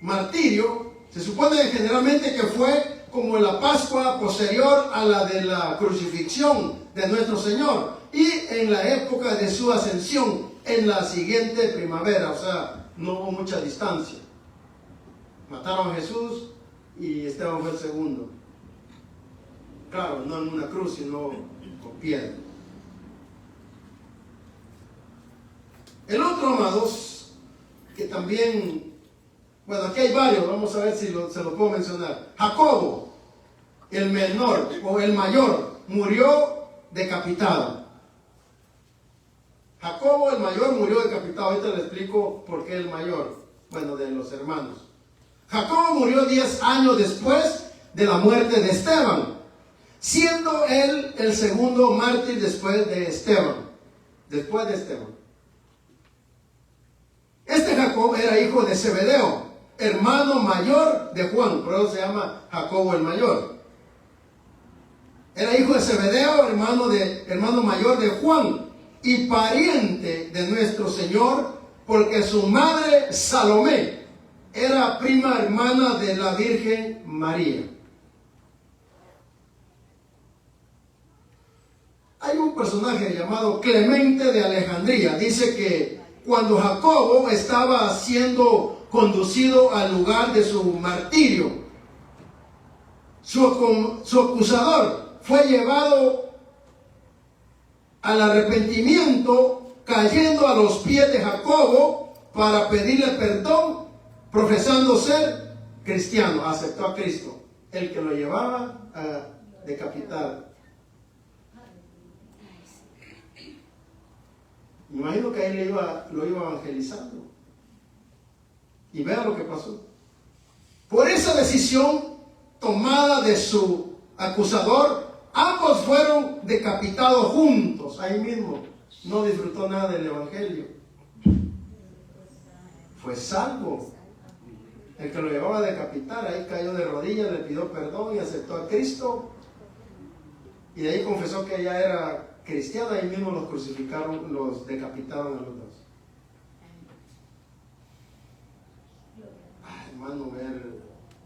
martirio, se supone generalmente que fue como en la Pascua posterior a la de la crucifixión de nuestro Señor y en la época de su ascensión en la siguiente primavera, o sea, no hubo mucha distancia. Mataron a Jesús y Esteban fue el segundo. Claro, no en una cruz, sino con piedra. El otro, amados, que también, bueno, aquí hay varios, vamos a ver si se lo puedo mencionar. Jacobo, el menor o el mayor, murió decapitado. Jacobo, el mayor, murió decapitado. Ahorita le explico por qué el mayor, bueno, de los hermanos. Jacobo murió 10 años después de la muerte de Esteban, siendo él el segundo mártir después de Esteban. Este Jacob era hijo de Zebedeo, hermano mayor de Juan, por eso se llama Jacobo el mayor. Era hijo de Zebedeo, hermano mayor de Juan, y pariente de nuestro Señor, porque su madre Salomé era prima hermana de la Virgen María. Hay un personaje llamado Clemente de Alejandría. Dice que cuando Jacobo estaba siendo conducido al lugar de su martirio, su acusador fue llevado al arrepentimiento, cayendo a los pies de Jacobo para pedirle perdón, profesando ser cristiano. Aceptó a Cristo, el que lo llevaba a decapitar. Me imagino que ahí lo iba evangelizando. Y vea lo que pasó. Por esa decisión tomada de su acusador, ambos fueron decapitados juntos, ahí mismo. No disfrutó nada del evangelio. Fue salvo. El que lo llevaba a decapitar, ahí cayó de rodillas, le pidió perdón y aceptó a Cristo. Y de ahí confesó que ella era cristiana, ahí mismo los crucificaron, los decapitaron a los dos. Ay, hermano, ver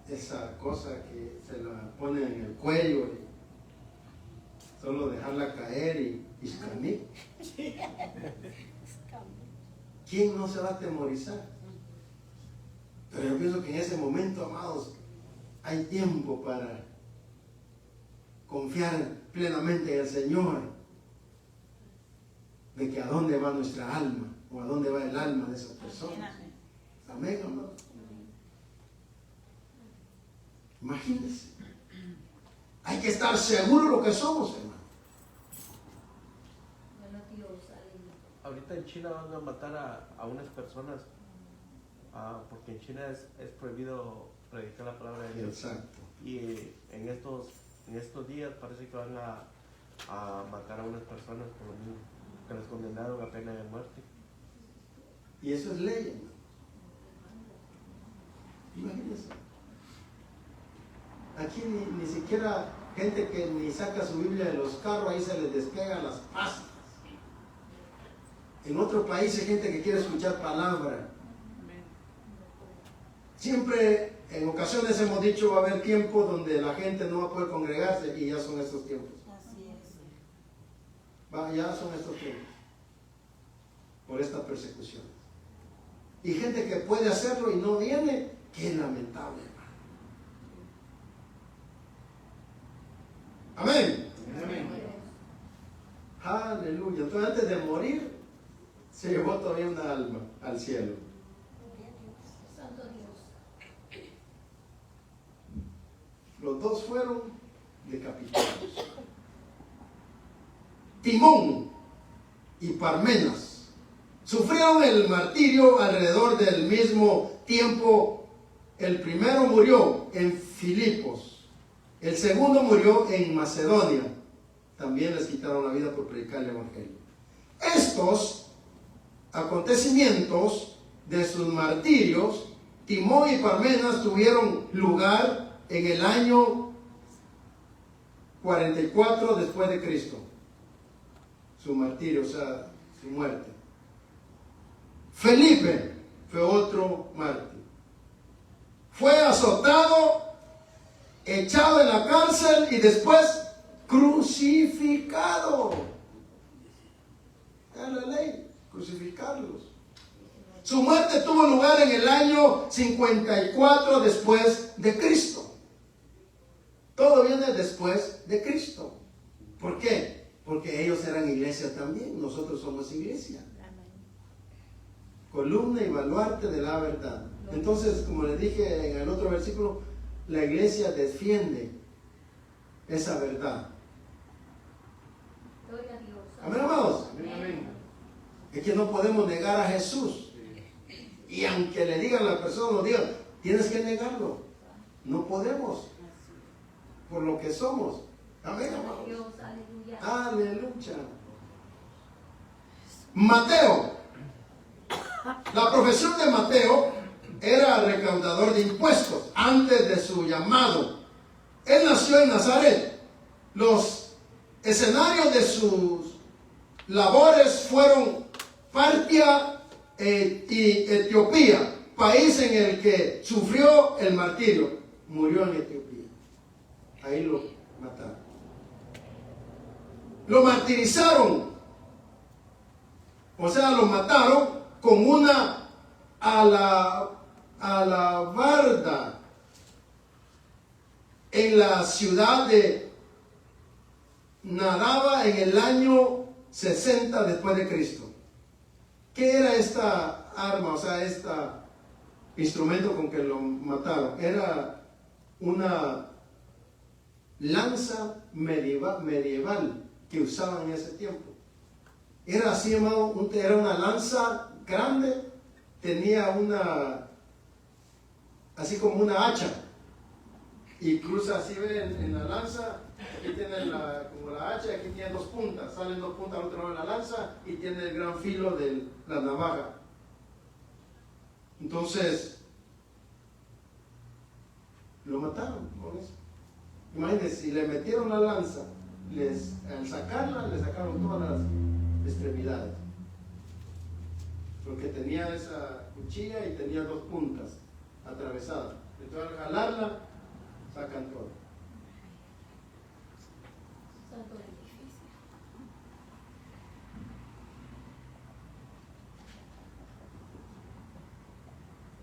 esa cosa que se la pone en el cuello y solo dejarla caer y escamir. ¿Quién no se va a atemorizar? Pero yo pienso que en ese momento, amados, hay tiempo para confiar plenamente en el Señor, de que a dónde va nuestra alma, o a dónde va el alma de esa persona. Amén, amados. Imagínense. Hay que estar seguro de lo que somos, hermano. Ahorita en China van a matar a unas personas porque en China es prohibido predicar la palabra de Dios. Exacto. Y en estos días parece que van a matar a unas personas por lo mismo. que los condenaron a pena de muerte. Y eso es ley, hermano. Imagínense. Aquí ni siquiera gente que ni saca su Biblia de los carros, ahí se les despegan las pastas. En otro país hay gente que quiere escuchar palabra. Siempre, en ocasiones hemos dicho, va a haber tiempos donde la gente no va a poder congregarse, y ya son estos tiempos. Así es. Ya son estos tiempos. Por esta persecución. Y gente que puede hacerlo y no viene, qué lamentable, hermano. Amén. Amén. Aleluya. Entonces, antes de morir, se llevó todavía una alma al cielo. Santo Dios. Los dos fueron decapitados. Timón y Parmenas sufrieron el martirio alrededor del mismo tiempo. El primero murió en Filipos, el segundo murió en Macedonia. También les quitaron la vida por predicar el evangelio. Estos acontecimientos de sus martirios, Timón y Parmenas, tuvieron lugar en el año 44 después de Cristo. Su martirio, o sea, su muerte. Felipe fue otro mártir. Fue azotado, echado en la cárcel y después crucificado. Es la ley, crucificarlos. Su muerte tuvo lugar en el año 54 después de Cristo. Todo viene después de Cristo. ¿Por qué? Porque ellos eran iglesia también, nosotros somos iglesia. Columna y baluarte de la verdad. Entonces, como les dije en el otro versículo, la iglesia defiende esa verdad. Gloria a Dios. Amén, amados. Amén. Es que no podemos negar a Jesús. Y aunque le digan a la persona, lo digan, tienes que negarlo. No podemos. Por lo que somos. Amén, amados. Dios, aleluya. Aleluya. Mateo. La profesión de Mateo era recaudador de impuestos antes de su llamado. Él nació en Nazaret. Los escenarios de sus labores fueron Partia y Etiopía, país en el que sufrió el martirio. Murió en Etiopía. Ahí lo mataron. Lo martirizaron. O sea, lo mataron con una alabarda en la ciudad de Nadaba en el año 60 después de Cristo. ¿Qué era esta arma? O sea, este instrumento con que lo mataron. Era una lanza medieval que usaban en ese tiempo. Era así llamado, era una lanza grande, tenía así como una hacha, y cruza así, ven, en la lanza, aquí tiene como la hacha, aquí tiene dos puntas, salen dos puntas al otro lado de la lanza, y tiene el gran filo de la navaja. Entonces, lo mataron con eso. Imagínense, si le metieron la lanza, al sacarla, le sacaron todas las extremidades. Porque tenía esa cuchilla y tenía dos puntas atravesadas. Entonces al jalarla, sacan todo. Santo Dios.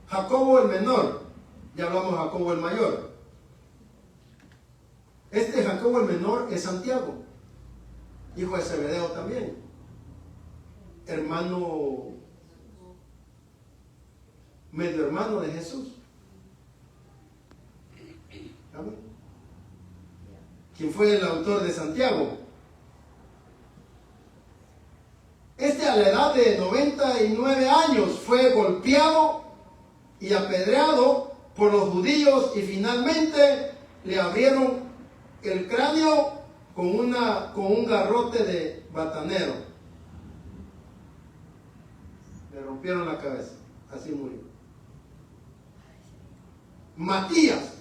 Jacobo el menor, ya hablamos de Jacobo el mayor. Este Jacobo el menor es Santiago, hijo de Zebedeo también, medio hermano de Jesús. ¿Amén? ¿Quién fue el autor de Santiago? Este, a la edad de 99 años, fue golpeado y apedreado por los judíos, y finalmente le abrieron el cráneo con un garrote de batanero. Le rompieron la cabeza. Así murió. Matías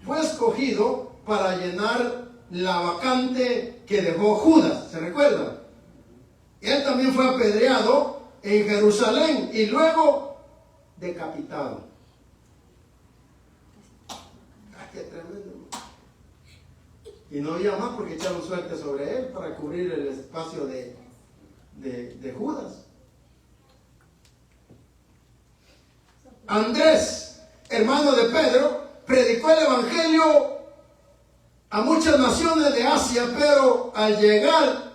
fue escogido para llenar la vacante que dejó Judas. ¿Se recuerda? Él también fue apedreado en Jerusalén y luego decapitado. ¡Qué tremendo! Y no había más porque echaron suerte sobre él para cubrir el espacio de Judas. Andrés, hermano de Pedro, predicó el evangelio a muchas naciones de Asia, pero al llegar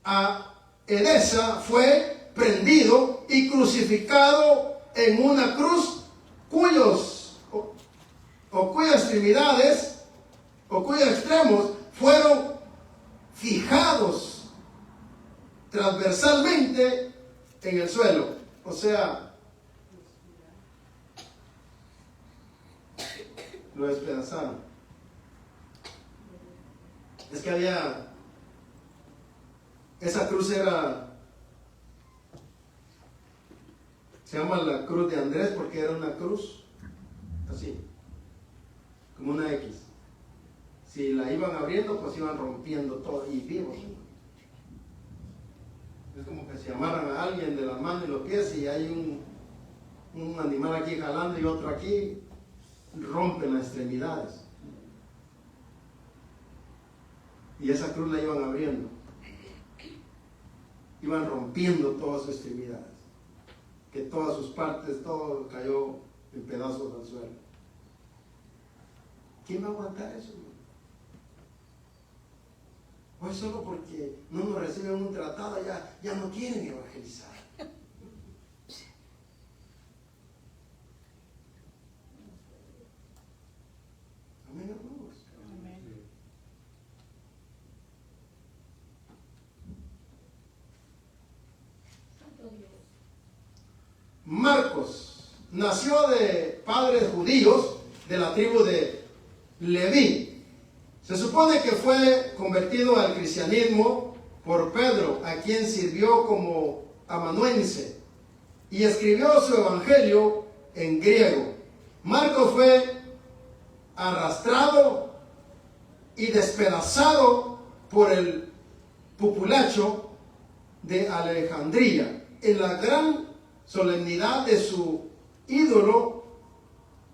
a Edesa fue prendido y crucificado en una cruz cuyas extremidades o cuyos extremos fueron fijados transversalmente en el suelo. O sea, lo despedazaron. Es que esa cruz se llama la cruz de Andrés porque era una cruz así, como una X. Si la iban abriendo, pues iban rompiendo todo y vivos. Es como que se amarran a alguien de las manos y los pies y hay un animal aquí jalando y otro aquí, rompen las extremidades. Y esa cruz la iban abriendo. Iban rompiendo todas sus extremidades. Que todas sus partes, todo cayó en pedazos al suelo. ¿Quién va a aguantar eso? Hoy solo porque no nos reciben un tratado ya no quieren evangelizar. Amén, hermanos. Marcos nació de padres judíos de la tribu de Leví. Se supone que fue convertido al cristianismo por Pedro, a quien sirvió como amanuense, y escribió su evangelio en griego. Marcos fue arrastrado y despedazado por el populacho de Alejandría en la gran solemnidad de su ídolo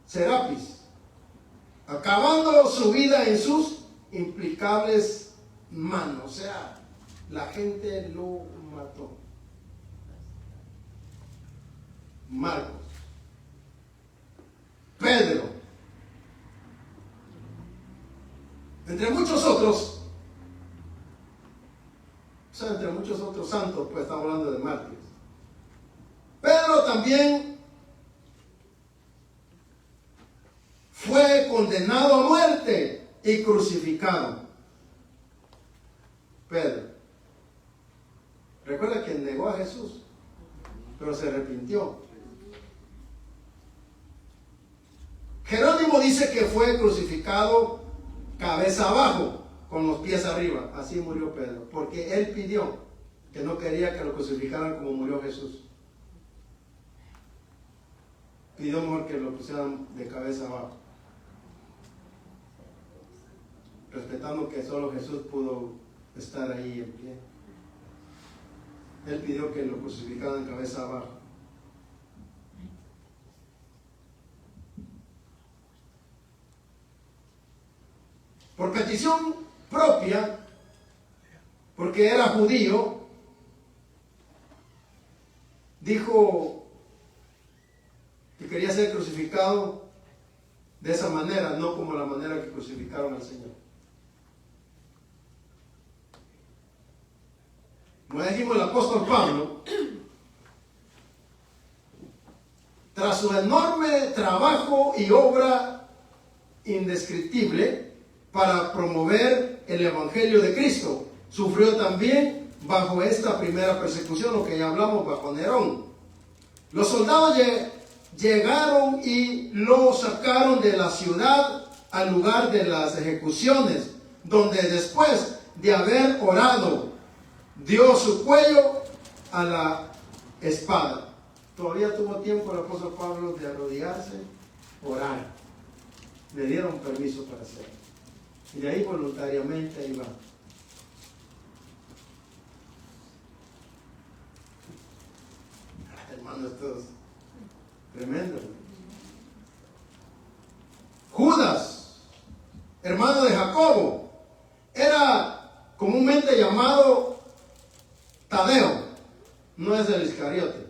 Serapis, acabando su vida en sus implicables manos. O sea, la gente lo mató. Marcos, Pedro, entre muchos otros, o sea, entre muchos otros santos, pues estamos hablando de mártires. Pedro también fue condenado a muerte y crucificado. Pedro, recuerda que negó a Jesús, pero se arrepintió. Jerónimo dice que fue crucificado cabeza abajo, con los pies arriba. Así murió Pedro, porque él pidió, que no quería que lo crucificaran como murió Jesús. Pidió mejor que lo pusieran de cabeza abajo, respetando que solo Jesús pudo estar ahí en pie. Él pidió que lo crucificaran de cabeza abajo. Por petición propia, porque era judío, dijo que quería ser crucificado de esa manera, no como la manera que crucificaron al Señor. Como dijimos, el apóstol Pablo, tras su enorme trabajo y obra indescriptible para promover el Evangelio de Cristo, sufrió también bajo esta primera persecución, lo que ya hablamos, bajo Nerón. Los soldados llegaron y lo sacaron de la ciudad al lugar de las ejecuciones, donde después de haber orado, dio su cuello a la espada. Todavía tuvo tiempo el apóstol Pablo de arrodillarse, orar. Le dieron permiso para hacerlo. Y de ahí voluntariamente iba. Hermano, esto es tremendo. Judas, hermano de Jacobo, era comúnmente llamado Tadeo, no es el Iscariote.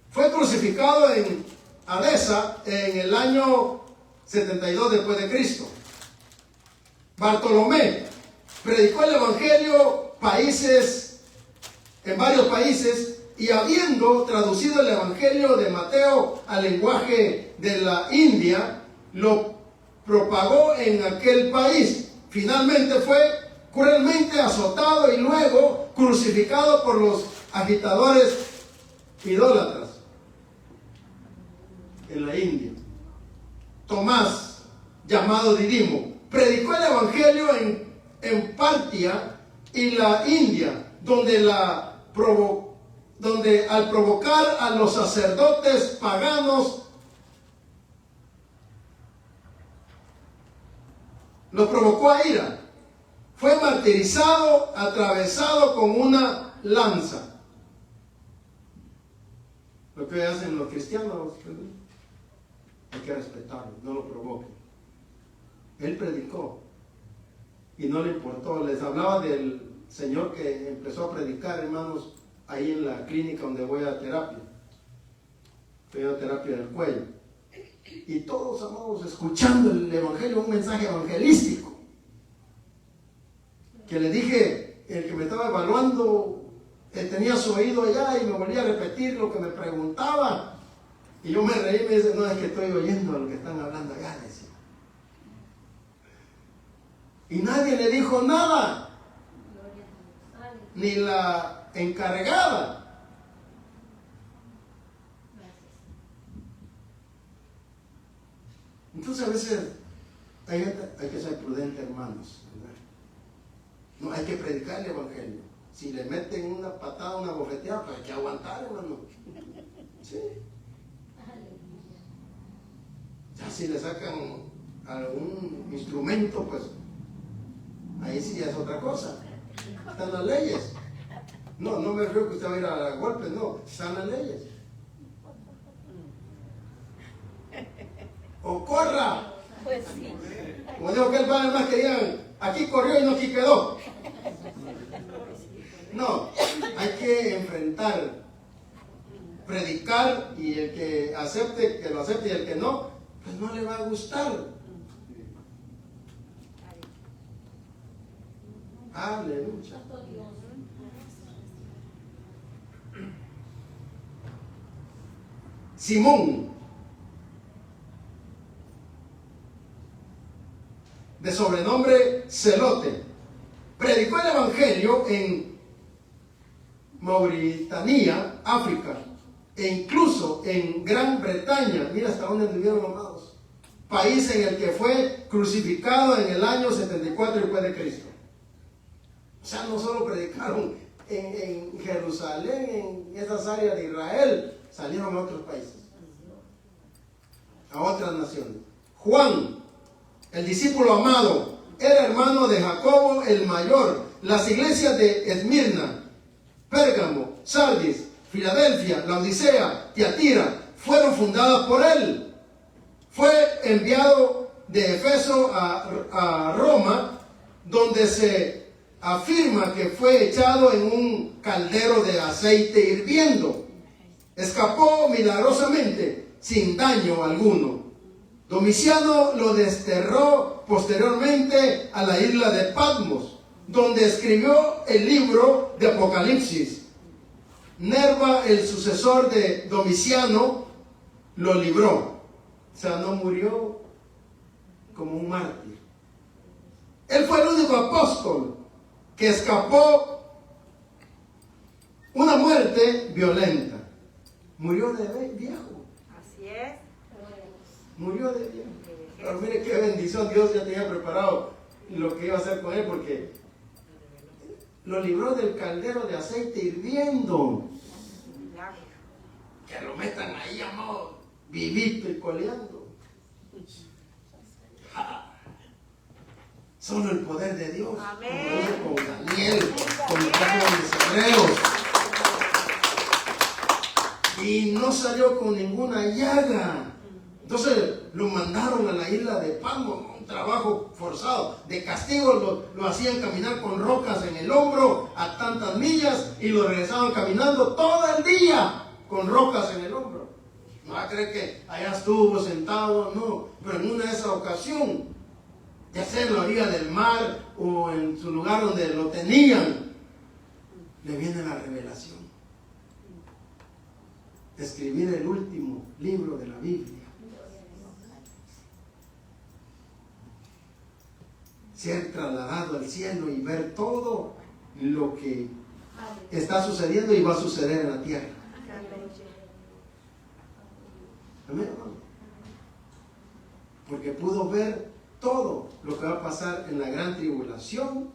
Fue crucificado en Adesa en el año 72 después de Cristo. Bartolomé predicó el evangelio en varios países, y habiendo traducido el evangelio de Mateo al lenguaje de la India, lo propagó en aquel país. Finalmente fue cruelmente azotado y luego crucificado por los agitadores idólatras en la India. Tomás, llamado Didimo, predicó el evangelio en Partia y la India, donde al provocar a los sacerdotes paganos, los provocó a ira. Fue martirizado, atravesado con una lanza. Lo que hacen los cristianos, hay que respetarlo, no lo provoquen. Él predicó y no le importó. Les hablaba del señor que empezó a predicar, hermanos, ahí en la clínica donde voy a terapia. Voy a terapia del cuello. Y todos, amados, escuchando el evangelio, un mensaje evangelístico. Que le dije, el que me estaba evaluando, él tenía su oído allá y me volvía a repetir lo que me preguntaba. Y yo me reí y me dice, no, es que estoy oyendo a lo que están hablando allá, decía. Y nadie le dijo nada. Ni la encargada. Entonces a veces hay que ser prudente, hermanos, ¿verdad? No hay que predicar el evangelio. Si le meten una patada, una bofeteada, pues hay que aguantar, hermano. Sí. Ya si le sacan algún instrumento, pues ahí sí es otra cosa. Están las leyes. No me refiero que usted va a ir a golpes, no, están las leyes. O corra. Pues sí. Como dijo que el padre más querían, aquí corrió y no aquí quedó. No, hay que enfrentar, predicar, y el que acepte, que lo acepte, y el que no, pues no le va a gustar. Aleluya. Simón, de sobrenombre Celote, predicó el evangelio en Mauritania, África, e incluso en Gran Bretaña. Mira hasta dónde anduvieron, amados. País en el que fue crucificado en el año 74 después de Cristo. O sea, no solo predicaron en Jerusalén, en esas áreas de Israel, salieron a otros países, a otras naciones. Juan, el discípulo amado, era hermano de Jacobo el mayor. Las iglesias de Esmirna, Pérgamo, Sardis, Filadelfia, Laodicea, Tiatira fueron fundadas por él. Fue enviado de Efeso a Roma, donde se afirma que fue echado en un caldero de aceite hirviendo. Escapó milagrosamente sin daño alguno. Domiciano lo desterró posteriormente a la isla de Patmos, donde escribió el libro de Apocalipsis. Nerva, el sucesor de Domiciano, lo libró. O sea, no murió como un mártir. Él fue el único apóstol que escapó una muerte violenta. Murió de viejo. Así es. Murió de viejo. Pero mire qué bendición, Dios ya tenía preparado lo que iba a hacer con él, porque lo libró del caldero de aceite hirviendo. Que lo metan ahí, amado, vivito y coleando. Solo el poder de Dios. Amén. Como dice con Daniel, con el caso de los hebreos. Y no salió con ninguna llaga. Entonces lo mandaron a la isla de Palmo, un trabajo forzado. De castigo lo hacían caminar con rocas en el hombro a tantas millas y lo regresaban caminando todo el día con rocas en el hombro. No va a creer que allá estuvo sentado, no. Pero en una de esas ocasiones, ya sea en la orilla del mar o en su lugar donde lo tenían, le viene la revelación de escribir el último libro de la Biblia. Ser trasladado al cielo y ver todo lo que está sucediendo y va a suceder en la tierra. Amén, hermano. Porque pudo ver todo lo que va a pasar en la gran tribulación.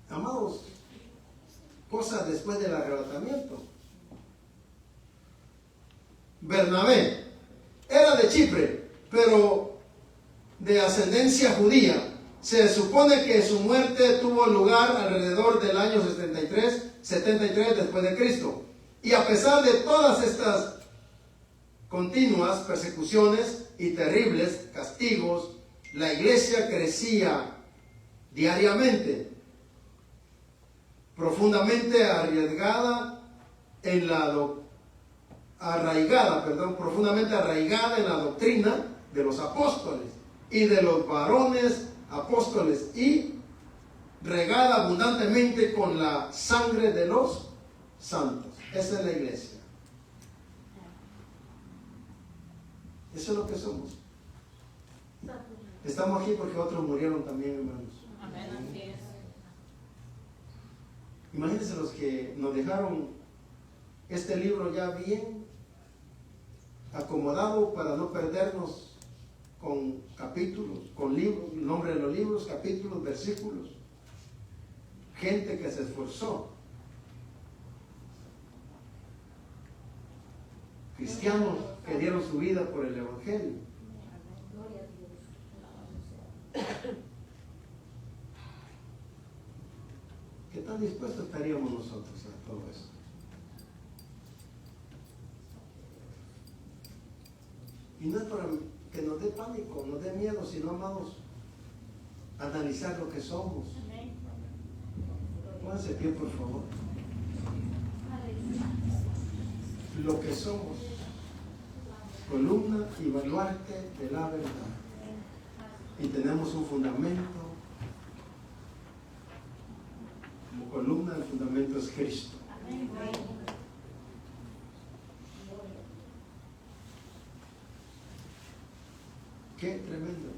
Amados, cosas después del arrebatamiento. Bernabé era de Chipre, pero de ascendencia judía. Se supone que su muerte tuvo lugar alrededor del año 73 después de Cristo. Y a pesar de todas estas continuas persecuciones y terribles castigos, la iglesia crecía diariamente, profundamente profundamente arraigada en la doctrina de los apóstoles y de los varones apóstoles, y regada abundantemente con la sangre de los santos. Esa es la iglesia. Eso es lo que somos. Estamos aquí porque otros murieron también, hermanos. Amén. Imagínense los que nos dejaron este libro ya bien acomodado para no perdernos con capítulos, con libros, el nombre de los libros, capítulos, versículos. Gente que se esforzó. Cristianos que dieron su vida por el Evangelio. ¿Qué tan dispuestos estaríamos nosotros a todo eso? Y no es para que nos dé pánico, nos dé miedo, sino, amados, analizar lo que somos. Pónganse pie, por favor. Lo que somos, columna y baluarte de la verdad. Y tenemos un fundamento. Como columna, el fundamento es Cristo. Qué tremendo.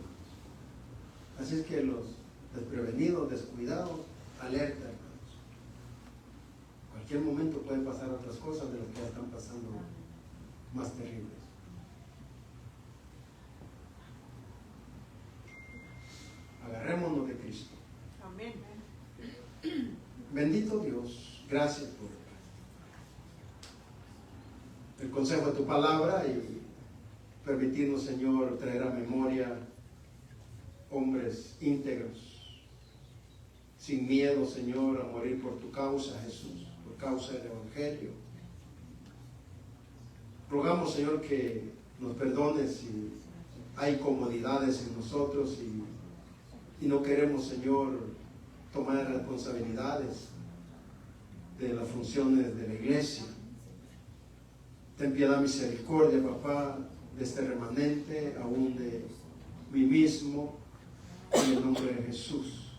Así es que los desprevenidos, descuidados, alerta, hermanos. Cualquier momento pueden pasar otras cosas de las que ya están pasando, más terribles. Agarrémonos de Cristo. Amén. Bendito Dios, gracias por el consejo de tu palabra y permitirnos, Señor, traer a memoria hombres íntegros, sin miedo, Señor, a morir por tu causa, Jesús, por causa del Evangelio. Rogamos, Señor, que nos perdones si hay comodidades en nosotros y no queremos, Señor, tomar responsabilidades de las funciones de la iglesia. Ten piedad, misericordia, papá, de este remanente, aún de mí mismo, en el nombre de Jesús.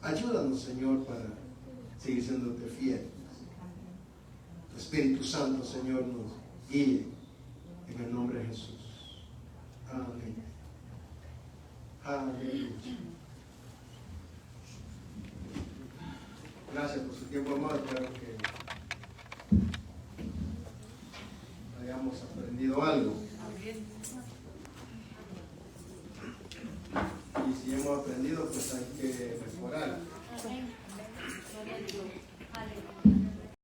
Ayúdanos, Señor, para seguir siéndote fiel. El Espíritu Santo, Señor, nos guíe en el nombre de Jesús. Amén. Aleluya. Gracias por su tiempo, amado. Espero que hayamos aprendido algo. Y si hemos hemos aprendido, pues hay que mejorar.